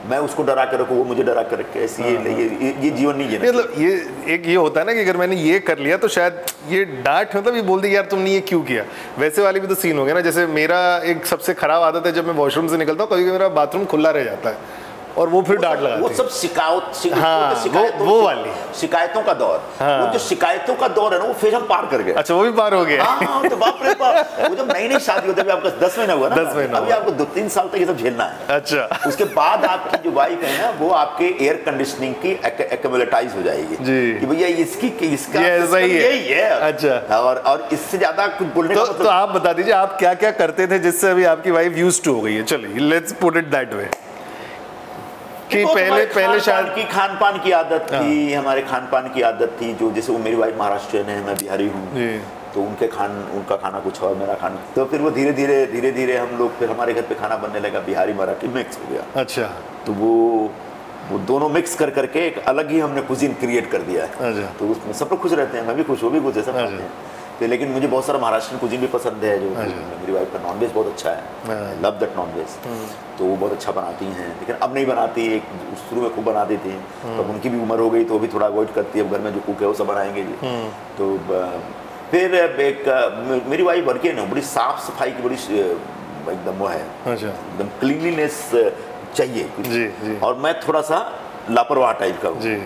मैं उसको डरा कर रखूँ, वो मुझे डरा कर रखे, ऐसी ये जीवन नहीं है। मतलब ये एक ये होता है ना कि अगर मैंने ये कर लिया तो शायद ये डांट मतलब ये बोल दी यार तुमने ये क्यों किया, वैसे वाली भी तो सीन हो गया ना। जैसे मेरा एक सबसे खराब आदत है, जब मैं वॉशरूम से निकलता हूँ कभी मेरा बाथरूम खुला रह जाता है और वो फिर डांट लगाती है। वो सब वो वाली शिकायतों का दौर, वो जो शिकायतों का दौर है ना, वो फिर हम पार कर गए। अच्छा, वो भी पार हो गया। तो बाप रे बाप, वो जब नई शादी होती है, आपका 10 महीना हुआ ना, 10 महीना अभी आपको 2-3 साल तक ये सब झेलना है। अच्छा, उसके बाद आपकी जो वाइफ है ना, वो आपके एयर कंडीशनिंग की एक्यूमुलेटाइज हो जाएगी कि भैया इसका यही है। अच्छा, और इससे ज्यादा कुछ बोलने का तो आप बता दीजिए आप क्या क्या करते थे जिससे अभी आपकी वाइफ यूज्ड टू हो गई है? चलिए let's put it that way कि पहले शायद की खान पान की आदत थी, हमारे खान पान की आदत थी, जो जैसे वो मेरी वाइफ महाराष्ट्रियन है, मैं बिहारी हूँ, तो उनका खाना कुछ और, मेरा खाना, तो फिर वो धीरे धीरे हम लोग, फिर हमारे घर पे खाना बनने लगा बिहारी मराठी मिक्स हो गया। अच्छा, तो वो दोनों मिक्स कर करके एक अलग ही हमने कुजीन क्रिएट कर दिया है। अच्छा, तो उसमें सब लोग खुश रहते हैं, मैं भी खुश, वो भी खुश है, सब खाते हैं। तो लेकिन मुझे बहुत सारा महाराष्ट्रियन कुजीन भी पसंद है, जो मेरी वाइफ का नॉनवेज बहुत अच्छा है, लव दैट नॉनवेज, तो वो बहुत अच्छा बनाती हैं। लेकिन अब नहीं बनाती, एक शुरू में खूब बनाती थी, तो उनकी भी उम्र हो गई, तो वो भी थोड़ा अवॉइड करती है, अब घर में जो कुक है वो सब बनाएंगे जी। तो फिर एक मेरी वाइफ वर्किंग है, बड़ी साफ सफाई की, बड़ी एकदम वो है, एकदम क्लीनलीनेस चाहिए, और मैं थोड़ा सा लापरवाह टाइप का हूँ,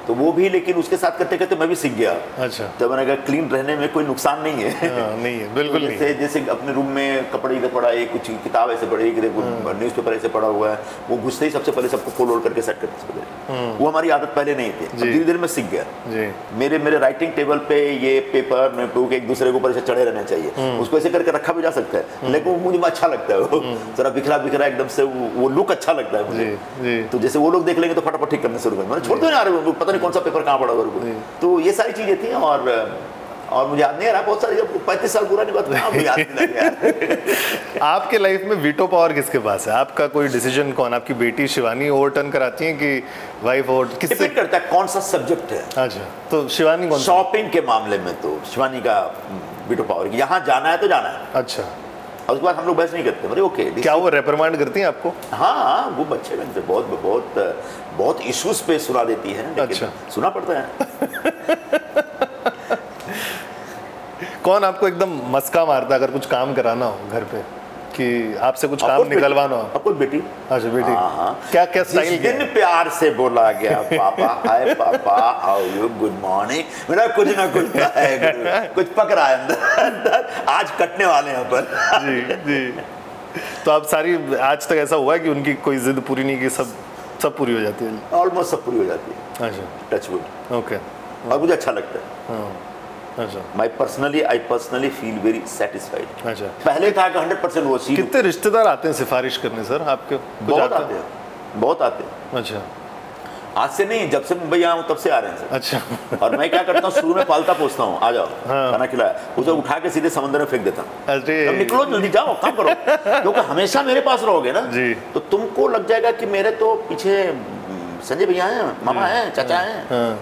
तो वो भी, लेकिन उसके साथ करते करते मैं भी सीख गया। अच्छा, तो मैंने कहा क्लीन रहने में कोई नुकसान नहीं है। नहीं है, बिल्कुल नहीं। जैसे अपने रूम में कपड़े इधर पड़ा है, कुछ किताब ऐसे पड़ी है, न्यूज़पेपर ऐसे पड़ा हुआ है, वो घुसते ही सबसे पहले सबको फोल्ड करके सेट करते, वो हमारी आदत पहले नहीं थी, धीरे धीरे मैं सीख गया। मेरे राइटिंग टेबल पे ये पेपर नोटबुक एक दूसरे के ऊपर ऐसे चढ़े रहने चाहिए, उसको ऐसे करके रखा भी जा सकता है, लेकिन वो मुझे अच्छा लगता है, वो जरा बिखरा बिखरा एकदम से वो लुक अच्छा लगता है मुझे। तो जैसे वो लोग देख लेंगे तो फटाफट ठीक करने शुरू कर, मैंने छोड़ दो यार, पता नहीं कौन सा पेपर कहाँ पड़ा हुआ। तो ये सारी चीजें थी, और मुझे याद नहीं आ रहा, बहुत सारी, 35 साल पूरा नहीं बात, मुझे याद नहीं लग गया। आपके लाइफ में वीटो पावर किसके पास है? आपका कोई डिसीजन कौन, आपकी बेटी शिवानी ओवरटर्न कराती है कि वाइफ ओवर, किससे डिपेंड करता है कौन सा सब्जेक्ट है। अच्छा, तो शिवानी कौन? शॉपिंग के मामले में तो शिवानी का वीटो पावर, यहाँ जाना है तो जाना है। अच्छा, और उसके बाद हम लोग बहस नहीं करते, बोले ओके। क्या वो रेपरमांड करती हैं आपको? हाँ, वो बच्चे में बहुत बहुत बहुत इश्यूज पे सुना देती है, लेकिन अच्छा। सुना पड़ता है। कौन आपको एकदम मस्का मारता अगर कुछ काम कराना हो घर पे, कि आपसे कुछ काम निकलवाना हो? आपको बेटी। अच्छा, बेटी। हाँ, क्या क्या स्टाइल? जिस दिन प्यार से बोला गया पापा, हाय पापा, हाउ यू, गुड मॉर्निंग, मेरा कुछ ना कुछ है, कुछ पक रहा है अंदर, आज कटने वाले हैं अपन। जी जी। तो आप सारी आज तक ऐसा हुआ है कि उनकी कोई जिद पूरी नहीं की, सब पूरी हो जाती है? ऑलमोस्ट सब पूरी हो जाती है। अच्छा, टच वुड। ओके। और मुझे अच्छा लगता है। हाँ, अच्छा। I personally feel very satisfied. अच्छा। पहले था कि 100% वो चीज। कितने रिश्तेदार आते हैं सिफारिश करने सर आपके? बहुत आते हैं, बहुत आते हैं। अच्छा। आज से नहीं, जब से मुंबई आया हूँ तब से आ रहे हैं सर। अच्छा। और मैं क्या करता हूँ, शुरू में पालता पोसता हूँ, आ जाओ खाना खिलाया, उसे उठा के सीधे समंदर में फेंक देता हूँ। अरे तब निकलो, जल्दी जाओ, काम करो, क्योंकि हमेशा मेरे पास रहोगे ना जी, तो तुमको लग जाएगा कि मेरे तो पीछे संजय भैया हैं, मामा हैं, चाचा हैं,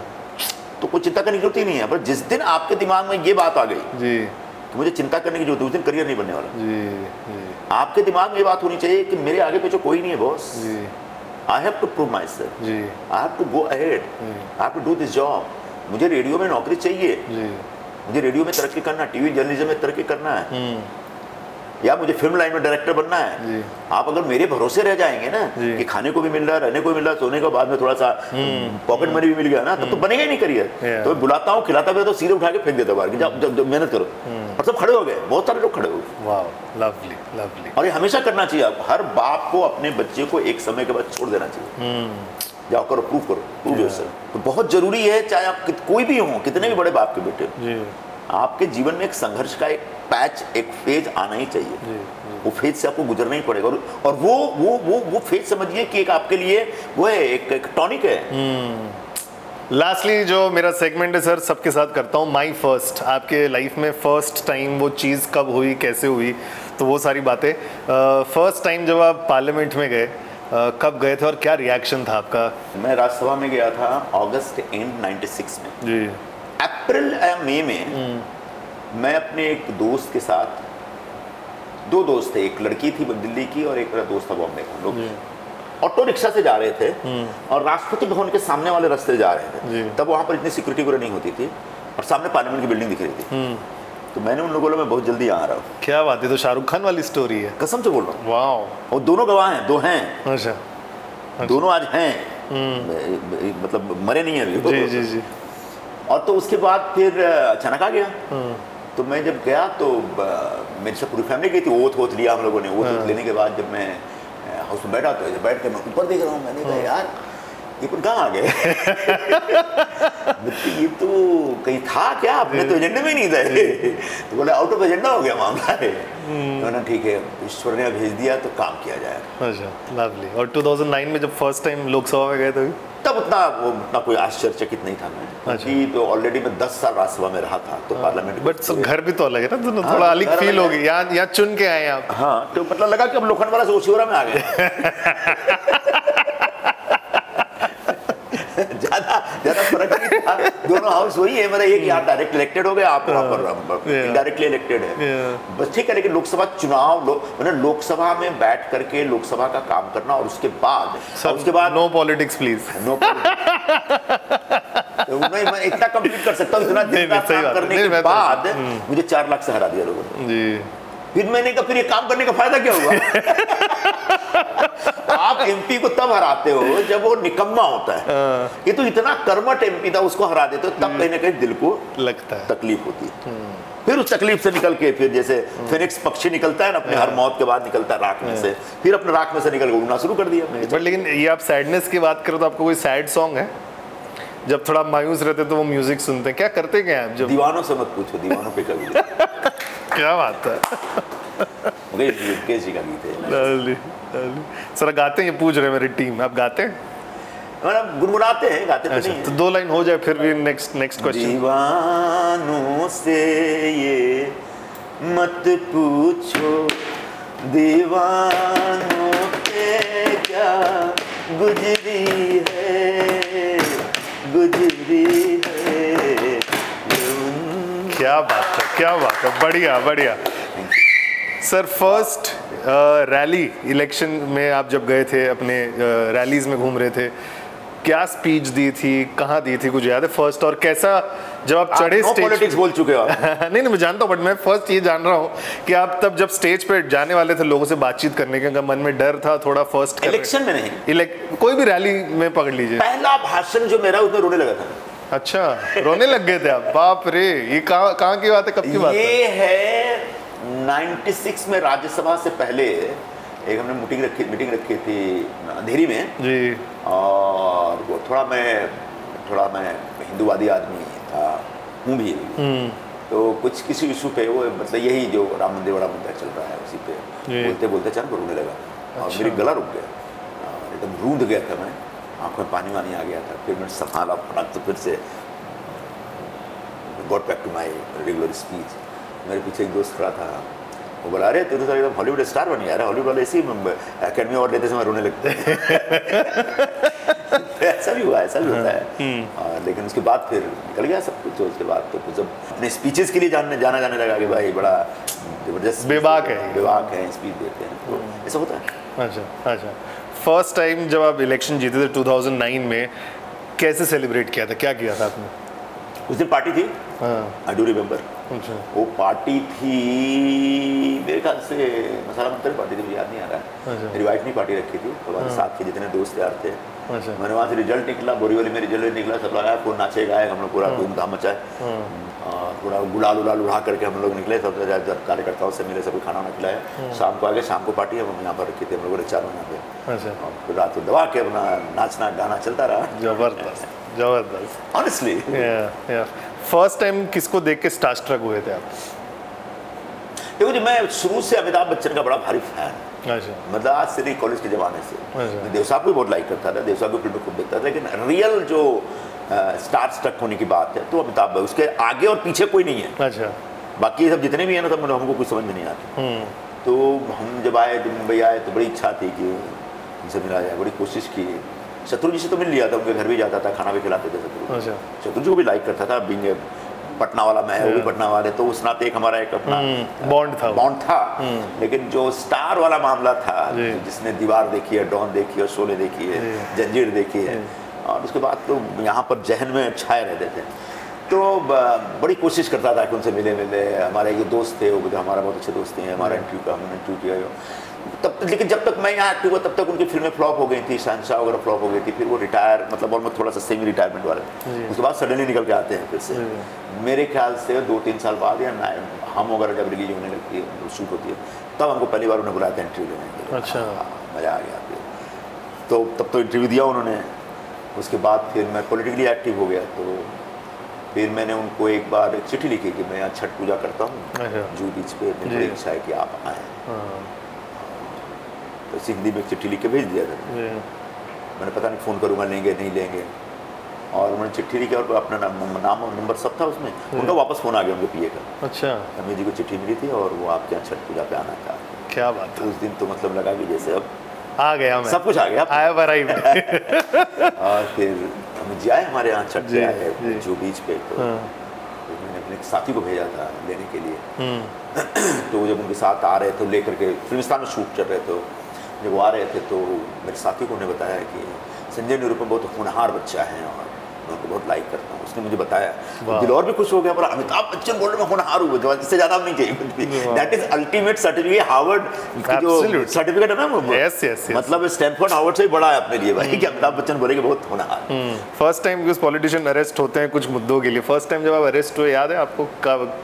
तो कोई चिंता करने की जरूरत ही नहीं है। पर जिस दिन आपके दिमाग में ये बात आ गई जी तो मुझे चिंता करने की जरूरत है, उस दिन करियर नहीं बनने वाला। जी। आपके दिमाग में ये बात होनी चाहिए कि मेरे आगे पीछे कोई नहीं है बॉस। जी। I have to prove my self, जी। I have to go ahead, I have to do this job. मुझे रेडियो में नौकरी चाहिए, जी। मुझे रेडियो में तरक्की करना, टीवी जर्नलिज्म में तरक्की करना है, या मुझे फिल्म लाइन में डायरेक्टर बनना है। जी। आप अगर मेरे भरोसे रह जाएंगे ना कि खाने को भी मिल रहा है, रहने को भी मिल रहा है, सोने के बाद में थोड़ा सा पॉकेट मनी भी मिल गया ना, तब तो बनेगा ही नहीं करियर। तो मैं बुलाता हूँ, खिलाता भी तो सीधे उठा के फेंक देता बाहर कि जब मेहनत करो। और सब खड़े हो गए, बहुत सारे लोग खड़े हो गए। वाह, लवली लवली। और ये हमेशा करना चाहिए। हर बाप को अपने बच्चे को एक समय के बाद छोड़ देना चाहिए। जाओ करो, प्रूव योरसेल्फ। तो बहुत जरूरी है, चाहे आप कोई भी हो, कितने भी बड़े बाप के बेटे, आपके जीवन में एक संघर्ष का एक पैच, एक फेज आना ही चाहिए। वो फेज से आपको गुजरना ही पड़ेगा। और वो फेज समझिए कि एक आपके लिए वो है, एक टॉनिक है। लास्टली जो मेरा सेगमेंट है सर, सबके साथ करता हूँ, माई फर्स्ट। आपके लाइफ में फर्स्ट टाइम वो चीज़ कब हुई, कैसे हुई, तो वो सारी बातें। फर्स्ट टाइम जब आप पार्लियामेंट में गए, कब गए थे और क्या रिएक्शन था आपका? मैं राज्यसभा में गया था अगस्त एंड 96 में जी। अप्रैल या मई में मैं अपने एक दोस्त के साथ, दो दोस्त थे, एक लड़की थी दिल्ली की और एक मेरा दोस्त था बॉम्बे का। लोग ऑटो रिक्शा से जा रहे थे और राष्ट्रपति भवन के सामने वाले रास्ते जा रहे थे। तब वहाँ पर इतनी सिक्योरिटी वगैरह नहीं होती थी और सामने पार्लियामेंट की बिल्डिंग दिख रही थी। तो मैंने उन लोगों को बोला मैं बहुत जल्दी आ रहा हूँ। क्या बात है, तो शाहरुख खान वाली स्टोरी है। कसम से बोल रहा हूँ। वाह। और दोनों गवाह हैं, दो हैं। अच्छा। दोनों आज हैं, मतलब मरे नहीं है अभी। जी जी जी। और तो उसके बाद फिर अचानक आ गया। तो मैं जब गया तो मेरी सब पूरी फैमिली गई थी। ओथ लिया हम लोगों ने। ओथ लेने के बाद जब मैं हाउस में बैठा, तो बैठ के मैं ऊपर देख रहा हूँ। मैंने कहा यार ये कहाँ आ गए? ये तो कहीं था क्या, अपने तो एजेंडे में नहीं थे। तो बोले आउट ऑफ एजेंडा हो गया मामला है। तो ना ठीक है, ईश्वर ने भेज दिया तो काम किया जाए। अच्छा, लवली। और 2009 में जब फर्स्ट टाइम लोकसभा में गए थे, तब उतना कोई आश्चर्यचकित नहीं था मैं। अच्छा। तो ऑलरेडी मैं 10 साल राज्यसभा में रहा था, तो पार्लियामेंट। बट घर भी तो अलग है ना, तो थोड़ा अलग फील होगी। यहाँ चुन के आए आप। हाँ, तो मतलब लगा कि अब लोखंडवाला से ओशिवरा में आ गए। ज्यादा फर्क नहीं था, दोनों हाउस वही है। मतलब एक यहाँ डायरेक्ट इलेक्टेड हो गया, आप इनडायरेक्टली इलेक्टेड है, बस ठीक है। लेकिन लोकसभा चुनाव, मैंने लोकसभा में बैठ करके लोकसभा का काम करना और उसके बाद नो पॉलिटिक्स प्लीज, नो। मैं इतना कंप्लीट कर सकता हूँ, इतना दिन का काम करने के बाद मुझे 4 लाख से हरा दिया लोगों ने जी। फिर मैंने कहा फिर ये काम करने का फायदा क्या हुआ? आप एमपी को तब हराते हो जब वो निकम्मा होता है। ये तो इतना कर्मठ एमपी था, उसको हरा देते हो तब कहीं ना कहीं दिल को लगता है, तकलीफ होती है। फिर उस तकलीफ से निकल के फिर जैसे फिनिक्स पक्षी निकलता है ना, अपने हर मौत के बाद निकलता है राख में से, फिर अपने राख में से निकल के उड़ना शुरू कर दिया। बट लेकिन ये आप सैडनेस की बात करो तो आपको कोई सैड सॉन्ग है? जब थोड़ा मायूस रहते तो वो म्यूजिक सुनते हैं, क्या करते क्या आप? जब दीवानों से मत पूछो, दीवानों पे कभी। क्या बात है। जी का गीत है सर, गाते हैं? ये पूछ रहे हैं मेरी टीम, आप गाते हैं? मतलब गुनगुनाते हैं, गाते तो नहीं। तो 2 लाइन हो जाए फिर भी नेक्स्ट क्वेश्चन। दीवानों से ये मत पूछो, दीवानों पे क्या गुजरी है, गुजरी है। क्या बात है, क्या बात है, बढ़िया बढ़िया। सर फर्स्ट रैली इलेक्शन में आप जब गए थे, अपने रैलीज में घूम रहे थे, क्या स्पीच दी थी, कहाँ दी थी, कुछ याद है फर्स्ट? और कैसा जब आप चढ़े स्टेज? पॉलिटिक्स बोल चुके हो नहीं मैं जानता हूँ, बट मैं फर्स्ट ये जान रहा हूँ कि आप तब जब स्टेज पे जाने वाले थे लोगों से बातचीत करने का, मन में डर था थोड़ा? फर्स्ट इलेक्शन में नहीं, कोई भी रैली में पकड़ लीजिए, पहला भाषण जो मेरा, उसमें रोने लगा था। अच्छा, रोने लग गए थे आप? बाप रे, ये कहाँ की बात है, कब की बात है? ये है 96 में, राज्यसभा से पहले एक हमने मीटिंग रखी थी अंधेरी में जी। और वो थोड़ा मैं हिंदूवादी आदमी था, हूँ भी। तो कुछ किसी इशू पे, वो मतलब यही जो राम मंदिर बड़ा मुद्दा चल रहा है, उसी पे बोलते बोलते अचानक रोने लगा। और मेरी गला रुक गया, एकदम रूंध गया था, मैं आंखों में पानी वानी आ गया था। फिर मैंने संभाला फटाक, तो फिर से got back to my regular speech. मेरे पीछे एक दोस्त खड़ा था, वो बोला अरे तू तो एकदम हॉलीवुड स्टार बन गया, हॉलीवुड वाले ऐसे ही अकेडमी अवार्ड लेते समय रोने लगते हैं। ऐसा भी होता है। और लेकिन उसके बाद फिर निकल गया सब कुछ। उसके बाद तो जब अपने स्पीचेस के लिए जाने लगा कि भाई बड़ा जबरदस्त बेबाक है स्पीच देते हैं, तो ऐसा होता है। अच्छा, फर्स्ट टाइम जब आप इलेक्शन जीते थे 2009 में, कैसे सेलिब्रेट किया था, क्या किया था आपने? उस दिन पार्टी थी, आई डू रिमेम्बर। वो पार्टी थी मेरे ख्याल से मसाला मंत्री पार्टी थी, मुझे याद नहीं आ रहा है। मेरी वाइफ ने पार्टी रखी थी, तो हमारे साथ के जितने दोस्त यार थे। मैंने वहाँ से रिजल्ट निकला, बोरीवली में रिजल्ट निकला, सब लगाया, पूरा नाचे गाए, हम लोग पूरा धूमधाम मचाए, पूरा गुलाल उड़ा करके हम लोग निकले। सब कार्यकर्ताओं से मिले, सबको खाना खिलाया। शाम को आ गए, शाम को पार्टी हम यहाँ पर रखी थी, हम लोगों ने 4 महीना पे। फिर रात को दबा के अपना नाचना गाना चलता रहा। जबरदस्त ऑनेस्टली। फर्स्ट टाइम किसको देख के स्टारस्ट्रक हुए थे आप? देखो जी, मैं शुरू से अमिताभ बच्चन का बड़ा भारी फैन, मतलब आज से नहीं, कॉलेज के ज़माने से। मैं देव साहब को बहुत लाइक करता था, देव साहब की फिल्म खूब देखता था, लेकिन रियल जो स्टार स्ट्रक होने की बात है तो अमिताभ भाई, उसके आगे और पीछे कोई नहीं है। अच्छा, बाकी सब जितने भी हैं ना, तब हमको कुछ समझ में नहीं आता। तो हम जब आए, जब मुंबई आए, तो बड़ी इच्छा थी कि उनसे मिला जाए, बड़ी कोशिश की। शत्रुजी से तो मिल लिया था, उनके घर भी जाता था, खाना भी खिलाते थे शत्रुजी को भी लाइक करता था। बिंग पटना वाला मैं, वो भी पटना वाले, तो उस नाते एक हमारा एक अपना बॉन्ड था। लेकिन जो स्टार वाला मामला था, जिसने दीवार देखी है, डॉन देखी है, शोले देखी है, जंजीर देखी है, और उसके बाद तो यहाँ पर जहन में छाए रहते थे। तो बड़ी कोशिश करता था कि उनसे मिले। हमारे एक दोस्त थे, वो हमारा बहुत अच्छे दोस्त थे, हमारा हमने इंटरव्यू किया तब। लेकिन जब तक मैं यहाँ एक्टिव हुआ तब तक उनकी फिल्में फ्लॉप हो गई थी, शहंशाह वगैरह फ्लॉप हो गई थी। फिर वो रिटायर, मतलब ऑलमोस्ट थोड़ा सा सेमी रिटायरमेंट वाले, उसके बाद सडनली निकल के आते हैं फिर से। मेरे ख्याल से 2-3 साल बाद, या हम वगैरह जब रिलीज होने लगती है, शूट होती है, तब हमको पहली बार उन्हें बुलाया था इंटरव्यू लेने के लिए। अच्छा, मज़ा आ गया फिर। तो तब तो इंटरव्यू दिया उन्होंने। उसके बाद फिर मैं पॉलिटिकली एक्टिव हो गया, तो फिर मैंने उनको एक बार एक चिट्ठी लिखी कि मैं यहाँ छठ पूजा करता हूँ जूहू बीच पे, मेरी बड़ी इच्छा है कि आप आएँ। तो हिंदी में एक चिट्ठी लिख के भेज दिया था। मैंने पता नहीं फ़ोन करूँगा, लेंगे नहीं लेंगे, और उन्होंने चिट्ठी लिखी और अपना नाम और नंबर सब था उसमें। उनका वापस फ़ोन आ गया उनके पीए का। अच्छा, अम्मी जी को चिट्ठी मिली थी और वो आपके यहाँ छठ पूजा पे आना था। क्या बात है। उस दिन तो मतलब लगा कि जैसे अब आ गया, मैं सब कुछ आ गया, आया बराई में। और फिर हम जी आए, हमारे यहाँ छठ पे आए जूहू बीच पे। तो मैंने अपने साथी को भेजा था लेने के लिए। तो जब उनके साथ आ रहे थे, लेकर के फिल्मिस्तान में शूट चल रहे थे, जब वो आ रहे थे तो मेरे साथी को उन्हें बताया कि संजय निरुपम बहुत होनहार बच्चा है और मैं उनको बहुत लाइक करता हूँ। उसने मुझे बताया, दिल और भी खुश हो गया, पर अमिताभ बच्चन बोल रहे मैं होनहार हूँ, इससे ज़्यादा नहीं चाहिए कुछ भी। That is ultimate certificate, Harvard जो सर्टिफिकेट है ना, मतलब स्टैनफोर्ड हार्वर्ड से भी बड़ा है अपने लिए भाई, कि अमिताभ बच्चन बोले कि बहुत होनहार। फर्स्ट टाइम कुछ पॉलिटिशियन अरेस्ट होते हैं कुछ मुद्दों के लिए, फर्स्ट टाइम जब आप अरेस्ट हुए, याद है आपको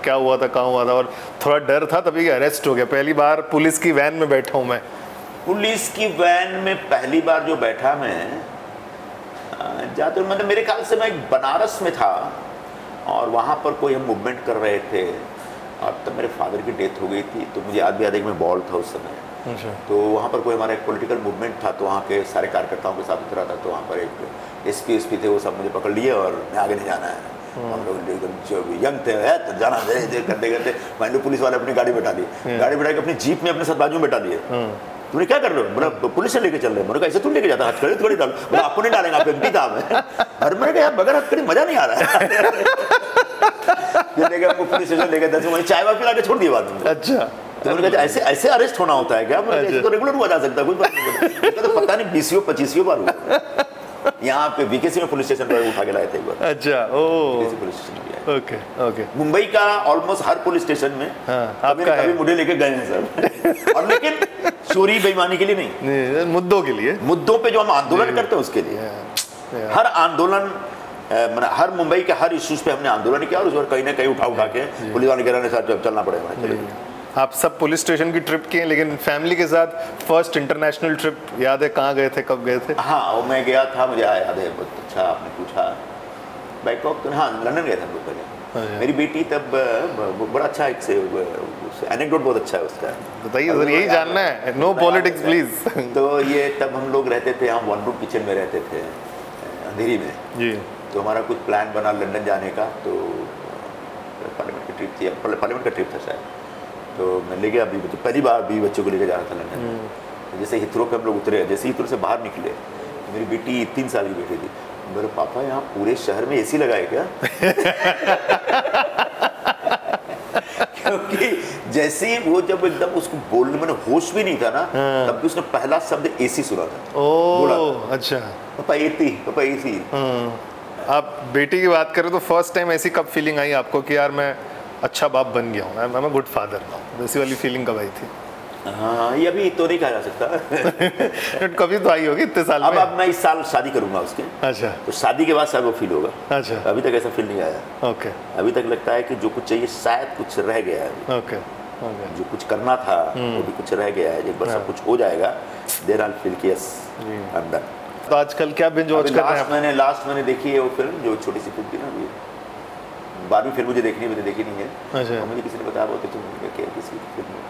क्या हुआ था, कहाँ हुआ था? और थोड़ा डर था तभी अरेस्ट हो गया। पहली बार पुलिस की वैन में बैठा हूँ मैं। पुलिस की वैन में पहली बार जो बैठा मैं, ज़्यादातर मतलब मेरे ख्याल से मैं बनारस में था और वहाँ पर कोई हम मूवमेंट कर रहे थे, और तब मेरे फादर की डेथ हो गई थी। तो मुझे याद भी याद है कि मैं बॉल था उस समय। अच्छा। तो वहाँ पर कोई हमारा एक पॉलिटिकल मूवमेंट था, तो वहाँ के सारे कार्यकर्ताओं के साथ उतरा था। तो वहाँ पर एक एसपी थे, वो सब मुझे पकड़ लिए और मैं आगे नहीं जाना है। हम लोग एकदम यंग थे, तो जाना दे करते करते मान लो पुलिस वाले अपनी गाड़ी बैठा दी, गाड़ी बैठा के अपनी जीप में अपने साथ बाजू में बैठा दिए। तुमने क्या कर रहे हो? बोला पुलिस से लेके चल रहे हैं। मैंने कहा ऐसे तुम लेके जाता, हथकड़ी थोड़ी डालो। बोला आपको नहीं डालेंगे, आप एमपी था मैं। और मैंने कहा यार बगैर हथकड़ी मजा नहीं आ रहा है। लेके हमको पुलिस स्टेशन लेके 10 मिनट चाय वाय पिला के छोड़ दिया बाद में। अच्छा, तो मैंने कहा ऐसे ऐसे अरेस्ट होना होता है क्या? मैंने तो रेगुलर हुआ जा सकता है, कोई बात नहीं। तो पता नहीं 20 25 बार हुआ। यहाँ पे बीकेसी में पुलिस स्टेशन पर उठा के लाए थे एक बार। अच्छा, ओ पुलिस स्टेशन में। Okay okay. मुंबई का ऑलमोस्ट हर पुलिस स्टेशन में कभी मुझे लेके गए हैं सर। और लेकिन चोरी बेईमानी के लिए नहीं, मुद्दों के लिए, मुद्दों पे जो हम आंदोलन करते हैं उसके लिए। हर आंदोलन, हर मुंबई के हर इश्यूज पे हमने आंदोलन किया और उस पर कहीं ना कहीं उठा के पुलिस वाले कह रहे हैं चलना पड़ेगा। आप सब पुलिस स्टेशन की ट्रिप किए, लेकिन फैमिली के साथ फर्स्ट इंटरनेशनल ट्रिप याद है? कहाँ गए थे, कब गए थे? हाँ, वो मैं गया था, मुझे याद है बहुत अच्छा आपने पूछा। बैंकॉक तो हाँ, लंदन गए थे हम लोग पहले। मेरी बेटी तब बड़ा अच्छा एक से एनेक्डोट बहुत अच्छा है उसका, बताइए सर, यही जानना है। No politics please. तो ये तब हम लोग रहते थे, हम 1 रूम किचन में रहते थे अंधेरी में जी। तो हमारा कुछ प्लान बना लंदन जाने का, तो पार्लियामेंट की ट्रिप थी, पार्लियामेंट का ट्रिप था शायद। तो मैं ले गया, अभी पहली बार भी बच्चों को लेकर जा रहा था लंदन। जैसे हिथरो पे हम लोग उतरे, जैसे हिथरो से बाहर निकले, मेरी बेटी 3 साल की बेटी थी, मेरे पापा यहाँ पूरे शहर में एसी लगाए क्या? क्योंकि जैसे ही वो जब एकदम उसको बोलने में होश भी नहीं था ना, तब भी उसने पहला शब्द एसी सुना था। ओह अच्छा। पापा एसी, पापा एसी। आप बेटी की बात करें तो फर्स्ट टाइम ऐसी कब फीलिंग आई आपको कि यार मैं अच्छा बाप बन गया हूँ, मैं गुड फादर ना, वैसी वाली फीलिंग कब आई थी? हाँ, ये अभी तो नहीं कहा जा सकता। कभी तो आई होगी इतने साल में। अब मैं इस साल शादी करूंगा उसके। अच्छा। तो शादी के बाद शायद वो फील होगा। अच्छा। अभी तक ऐसा फील नहीं आया। ओके। अभी तक लगता है कि जो कुछ चाहिए शायद कुछ रह गया है। ओके। जो कुछ करना था वो भी कुछ रह गया है। एक बार सब कुछ हो जाएगा, देयर आई फील कि यस आई एम डन। तो आजकल क्या बिंज वॉच कर रहे हैं? लास्ट मैंने देखी है वो फिल्म, जो छोटी सी फिल्म थी ना, 12वीं फिल्म मुझे देखनी है, मैंने देखी नहीं है। अच्छा। मुझे किसी ने बताया बहुत कि किसी फिल्म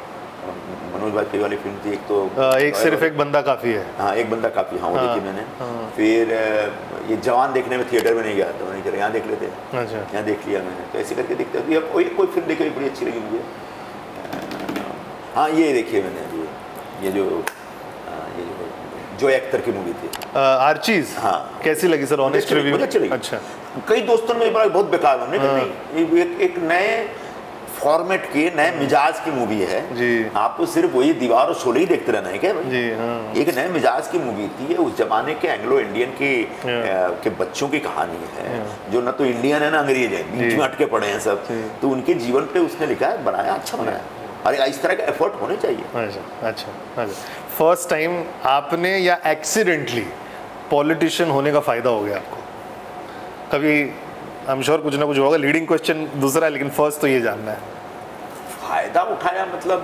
मनोज वाजपेयी वाली फिल्म थी, एक तो एक सिर्फ एक बंदा काफी है। हाँ, एक बंदा काफी, हाँ वो देखी मैंने। फिर ये जवान देखने में थिएटर में नहीं गया, तो मैंने कहा यहाँ देख लेते हैं। अच्छा। यहाँ देख लिया मैंने, तो ऐसे करके देखते हैं। कोई फिल्म देखी बड़ी अच्छी लगी मुझे। हाँ, ये देखी मैंने, ये जो एक्टर की मूवी थी आर्चीज। हाँ, कैसी लगी सर? Honest review. मुझे अच्छी लगी। अच्छा। कई दोस्तों ने बहुत बेकार, हमने कहा नहीं, एक नए फॉर्मेट की, नए मिजाज की मूवी है जी। आपको सिर्फ वही दीवार और शोले ही देखते रहना है क्या जी? हाँ। एक नए मिजाज की मूवी थी, उस जमाने के एंग्लो इंडियन के बच्चों की कहानी है, जो ना तो इंडियन है ना अंग्रेज है, बीच में अटके पड़े हैं सब। तो उनके जीवन पे उसने लिखा है, बनाया, अच्छा बनाया। अरे इस तरह के एफर्ट होने चाहिए। अच्छा। फर्स्ट टाइम आपने या एक्सीडेंटली पॉलिटिशियन होने का फायदा हो गया आपको कभी? आई एम श्योर कुछ ना कुछ होगा। लीडिंग क्वेश्चन दूसरा है, लेकिन फर्स्ट तो ये जानना है। फायदा उठाया मतलब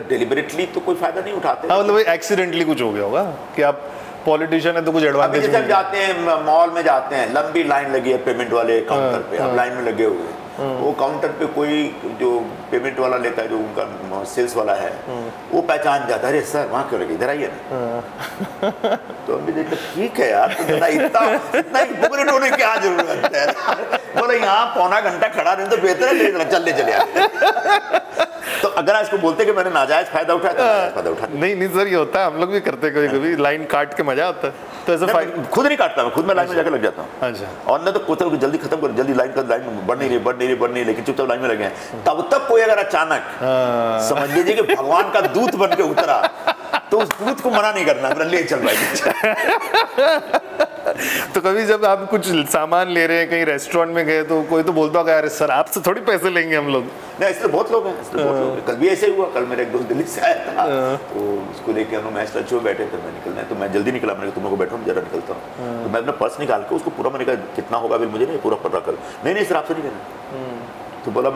डेलिबरेटली तो कोई फायदा नहीं उठाते। हाँ, मतलब एक्सीडेंटली कुछ हो गया होगा कि आप पॉलिटिशियन है तो कुछ एडवांटेज। जैसे जाते हैं मॉल में, जाते हैं, लंबी लाइन लगी है पेमेंट वाले काउंटर पे, आप लाइन में लगे हुए हैं। वो काउंटर पे कोई जो पेमेंट वाला लेता है, जो उनका सेल्स वाला है, वो पहचान जाता है, अरे सर वहाँ क्यों लगे, इधर आइए ना। तो हम भी देखते ठीक है यार, इतना हिपोक्रेट होने की क्या जरूरत है? बोले यहाँ पौना घंटा खड़ा रहे तो बेहतर है, चले आते। तो अगर इसको बोलते कि मैंने नाजायज फायदा उठाया, तो नाजायज फायदा उठा नहीं सर, ये होता है, हम लोग भी करते कभी कभी, लाइन काट के मजा आता है। तो ऐसा खुद नहीं काटता मैं, खुद मैं लाइन में जाकर लग जाता हूँ। अच्छा। और ना तो कोई जल्दी खत्म कर, जल्दी लाइन बढ़ नहीं, लेकिन चुपचाप लाइन में लगे हैं। तब तक कोई अगर अचानक समझ लीजिए कि भगवान का दूत बन के उतरा, तो उस दूत को मना नहीं करना, मेरा ले चल भाई। तो कभी जब आप कुछ सामान ले रहे हैं, कहीं रेस्टोरेंट में गए, तो कोई तो बोलता होगा अरे सर आपसे थोड़ी पैसे लेंगे हम लोग। नहीं, इसलिए बहुत लोग हैं, कल भी ऐसे ही हुआ। कल मेरा एक दोस्त दिल्ली से आया था, तो उसको लेके हम लोग मैच लंच में बैठे थे, मैं निकलना है, तो मैं जल्दी निकला, मैंने तुम लोग बैठो, जरा निकलता हूँ। तो मैं अपना पर्स निकाल के उसको पूरा, मैंने कहा कितना होगा बिल, मुझे नहीं पूरा पता कर। नहीं सर आपसे नहीं लेना। तो बोला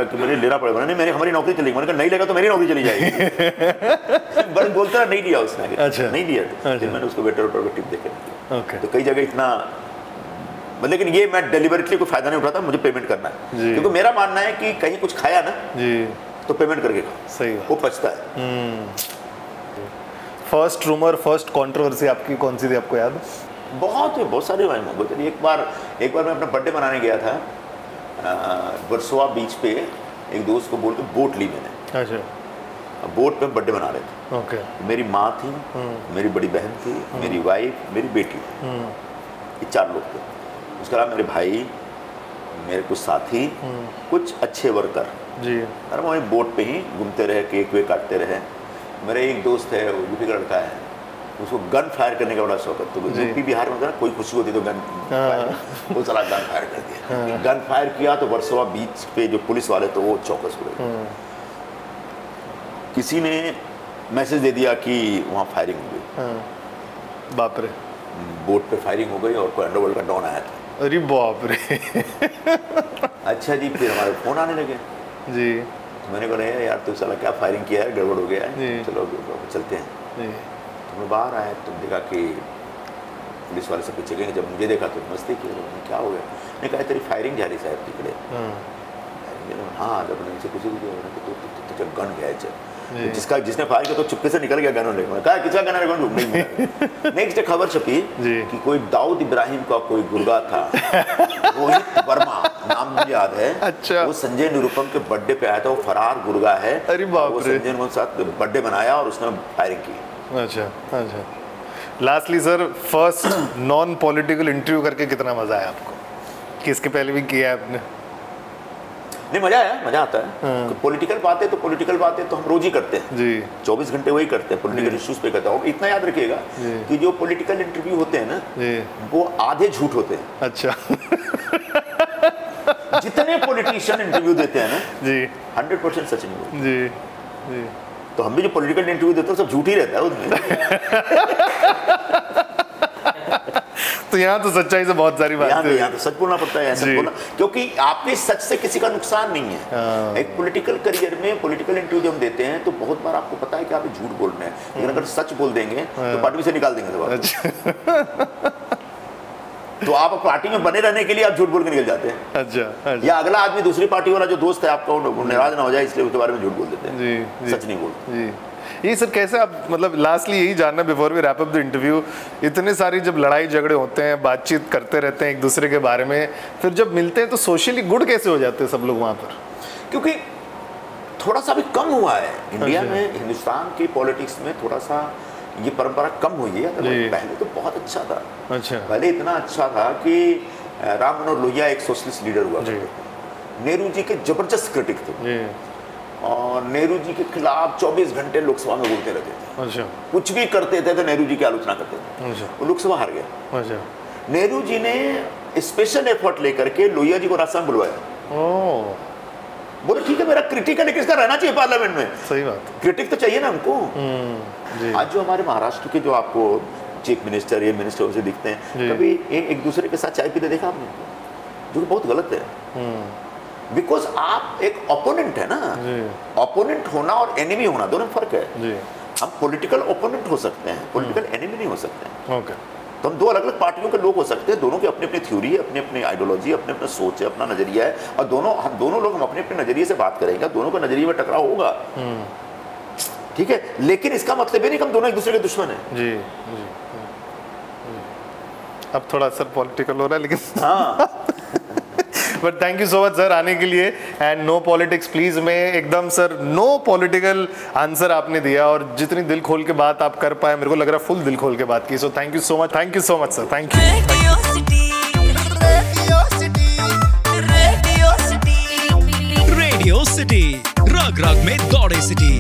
कि मुझे लेना पड़ेगा। नहीं, हमारी नौकरी चलेगी। मैंने कहा नहीं लेगा तो मेरी नौकरी चली जाएगी। बस बोलता नहीं लिया उसने। अच्छा। नहीं लिया। अच्छा। मैंने उसको वेटर को टिप देके। तो कई जगह इतना, लेकिन ये मैं डेलिबरेटली कोई फायदा नहीं उठाता, मुझे पेमेंट करना है, क्योंकि मेरा मानना है कि कहीं कुछ खाया ना तो पेमेंट करके खाओ, सही वो पचता है। फर्स्ट रूमर, फर्स्ट कंट्रोवर्सी आपकी कौन सी थी, आपको याद है? बहुत सारे एक बार मैं अपना बर्थडे मनाने गया था वर्सोवा बीच पे, एक दोस्त को बोल के बोट ली मैंने। अच्छा। बोट पे बर्थडे मना रहे थे। ओके। मेरी माँ थी, मेरी बड़ी बहन थी, मेरी वाइफ, मेरी बेटी, ये 4 लोग थे। उसके अलावा मेरे भाई, मेरे कुछ साथी, कुछ अच्छे वर्कर, जी। अरे वहीं बोट पे ही घूमते रहे, केक वेक काटते रहे। मेरे एक दोस्त है, वो यूपी का लड़का है, उसको गन फायर करने का बड़ा शौक है। तो यूपी बिहार में ना कोई खुशी होती तो गन फायर, वो साला गन फायर कर दिया। गन फायर किया तो वर्सोवा बीच पे जो पुलिस वाले तो वो चौकस हो गए। किसी ने मैसेज दे दिया कि वहाँ फायरिंग हो गई। बाप रे। बोट पे फायरिंग हो गई और कोई अंडरवर्ल्ड का डॉन आया था। अरे बाप रे। अच्छा जी, फिर हमारे फोन आने लगे जी। तो मैंने कहा यार तू साला क्या फायरिंग किया है, गड़बड़ हो गया है, चलो चलते हैं। तो मैं बाहर आया तो देखा कि पुलिस वाले सब पीछे गए। जब मुझे देखा तो मस्ती की, क्या हो गया? मैंने कहा तेरी फायरिंग जा रही साहब तिकड़े। हाँ, जब मैंने पूछी तो गन गया है, जिसने फायर किया तो चुपके से निकल गया गन लेकर। कहा किसका गन है? नेक्स्ट डे खबर छपी कि कोई दाऊद इब्राहिम का कोई गुर्गा था, रोहित वर्मा नाम मुझे याद है। अच्छा। वो संजय निरुपम के बर्थडे पे आया था, वो फरार गुर्गा है। अरे बाप रे। वो संजय निरुपम के साथ बर्थडे मनाया और उसने फायरिंग की। अच्छा अच्छा। Lastly sir, first non political interview करके कितना मजा आया आपको? कि इसके पहले भी किया है आपने? नहीं, मजा आया, मजा आता है। पॉलिटिकल बातें तो हम रोज ही करते हैं जी। 24 घंटे वही करते हैं, पॉलिटिकल इश्यूज पे करते हैं। इतना याद रखिएगा कि जो पॉलिटिकल इंटरव्यू होते हैं ना, वो आधे झूठ होते हैं। अच्छा। जितने पॉलिटिशियन इंटरव्यू देते हैं ना जी, 100% सच नहीं होते जी जी। तो हम भी जो पॉलिटिकल इंटरव्यू देते हैं सब झूठ ही रहता है उसमें। तो यहाँ तो सच्चाई से बहुत सारी बात है। यहाँ तो सच बोलना पड़ता है, सच बोलना, क्योंकि आपके सच से किसी का नुकसान नहीं है। एक पॉलिटिकल करियर में पॉलिटिकल इंटरव्यू जब हम देते हैं तो बहुत बार आपको पता है कि आप झूठ बोल रहे हैं, लेकिन अगर सच बोल देंगे तो पार्टी से निकाल देंगे सब। अच्छा। तो आप पार्टी में बने रहने के लिए आप झूठ बोल के निकल जाते हैं। अच्छा। या अगला आदमी दूसरी पार्टी वाला जो दोस्त है आपका नाराज ना हो जाए इसलिए उसके बारे में झूठ बोल देते हैं, सच नहीं बोलते। ये सर कैसे आप, मतलब लास्टली यही जानना before we wrap up the interview, इतने सारी जब लड़ाई झगड़े होते हैं, बातचीत करते रहते हैं एक दूसरे के बारे में, फिर जब मिलते हैं तो सोशली गुड कैसे हो जाते हैं सब लोग वहाँ पर? क्योंकि थोड़ा सा भी कम हुआ है इंडिया में, हिंदुस्तान की पॉलिटिक्स में थोड़ा सा ये परंपरा कम हुई है। पहले तो बहुत अच्छा था। अच्छा। पहले इतना अच्छा था कि राम मनोहर लोहिया एक सोशलिस्ट लीडर हुआ, नेहरू जी के जबरदस्त क्रिटिक थे और नेहरू जी के खिलाफ 24 घंटे लोकसभा में बोलते रहते थे। अच्छा। कुछ भी करते थे तो नेहरू जी की आलोचना करते थे। अच्छा। वो लोकसभा हार गया। अच्छा। नेहरू जी ने स्पेशल एफर्ट लेकर के लोहिया जी को राजस्थान बुलवाया। बोले ठीक है, मेरा क्रिटिक है लेकिन इसका रहना चाहिए पार्लियामेंट में। सही बात, क्रिटिक तो चाहिए ना हमको। आज जो हमारे महाराष्ट्र के जो आपको चीफ मिनिस्टर या मिनिस्टर से दिखते हैं, कभी एक दूसरे के साथ चाय पीते देखा आपने? जो बहुत गलत है। बिकॉज आप एक ओपोनेंट है ना, ओपोनेंट होना और एनिमी होना दोनों में फर्क है। हम पॉलिटिकल ओपोनेंट हो सकते हैं, पॉलिटिकल एनिमी नहीं हो सकते। ओके। तो हम दो अलग अलग पार्टियों के लोग हो सकते हैं, दोनों की अपनी अपनी थ्योरी है, अपनी अपनी आइडियोलॉजी, अपने अपना सोच है, अपना नजरिया है, और हम दोनों लोग हम अपने अपने नजरिए से बात करेंगे, दोनों का नजरिए में टकराव होगा। ठीक है, लेकिन इसका मतलब ये नहीं कि हम दोनों एक दूसरे के दुश्मन हैं। जी जी। अब थोड़ा असर पॉलिटिकल हो रहा है लेकिन हाँ। But thank you so much sir आने के लिए। एंड नो पॉलिटिक्स प्लीज में एकदम सर नो पॉलिटिकल आंसर आपने दिया, और जितनी दिल खोल के बात आप कर पाए, मेरे को लग रहा है फुल दिल खोल के बात की। So thank you so much, thank you so much sir, thank you. Radio city रग रग में दौड़े सिटी।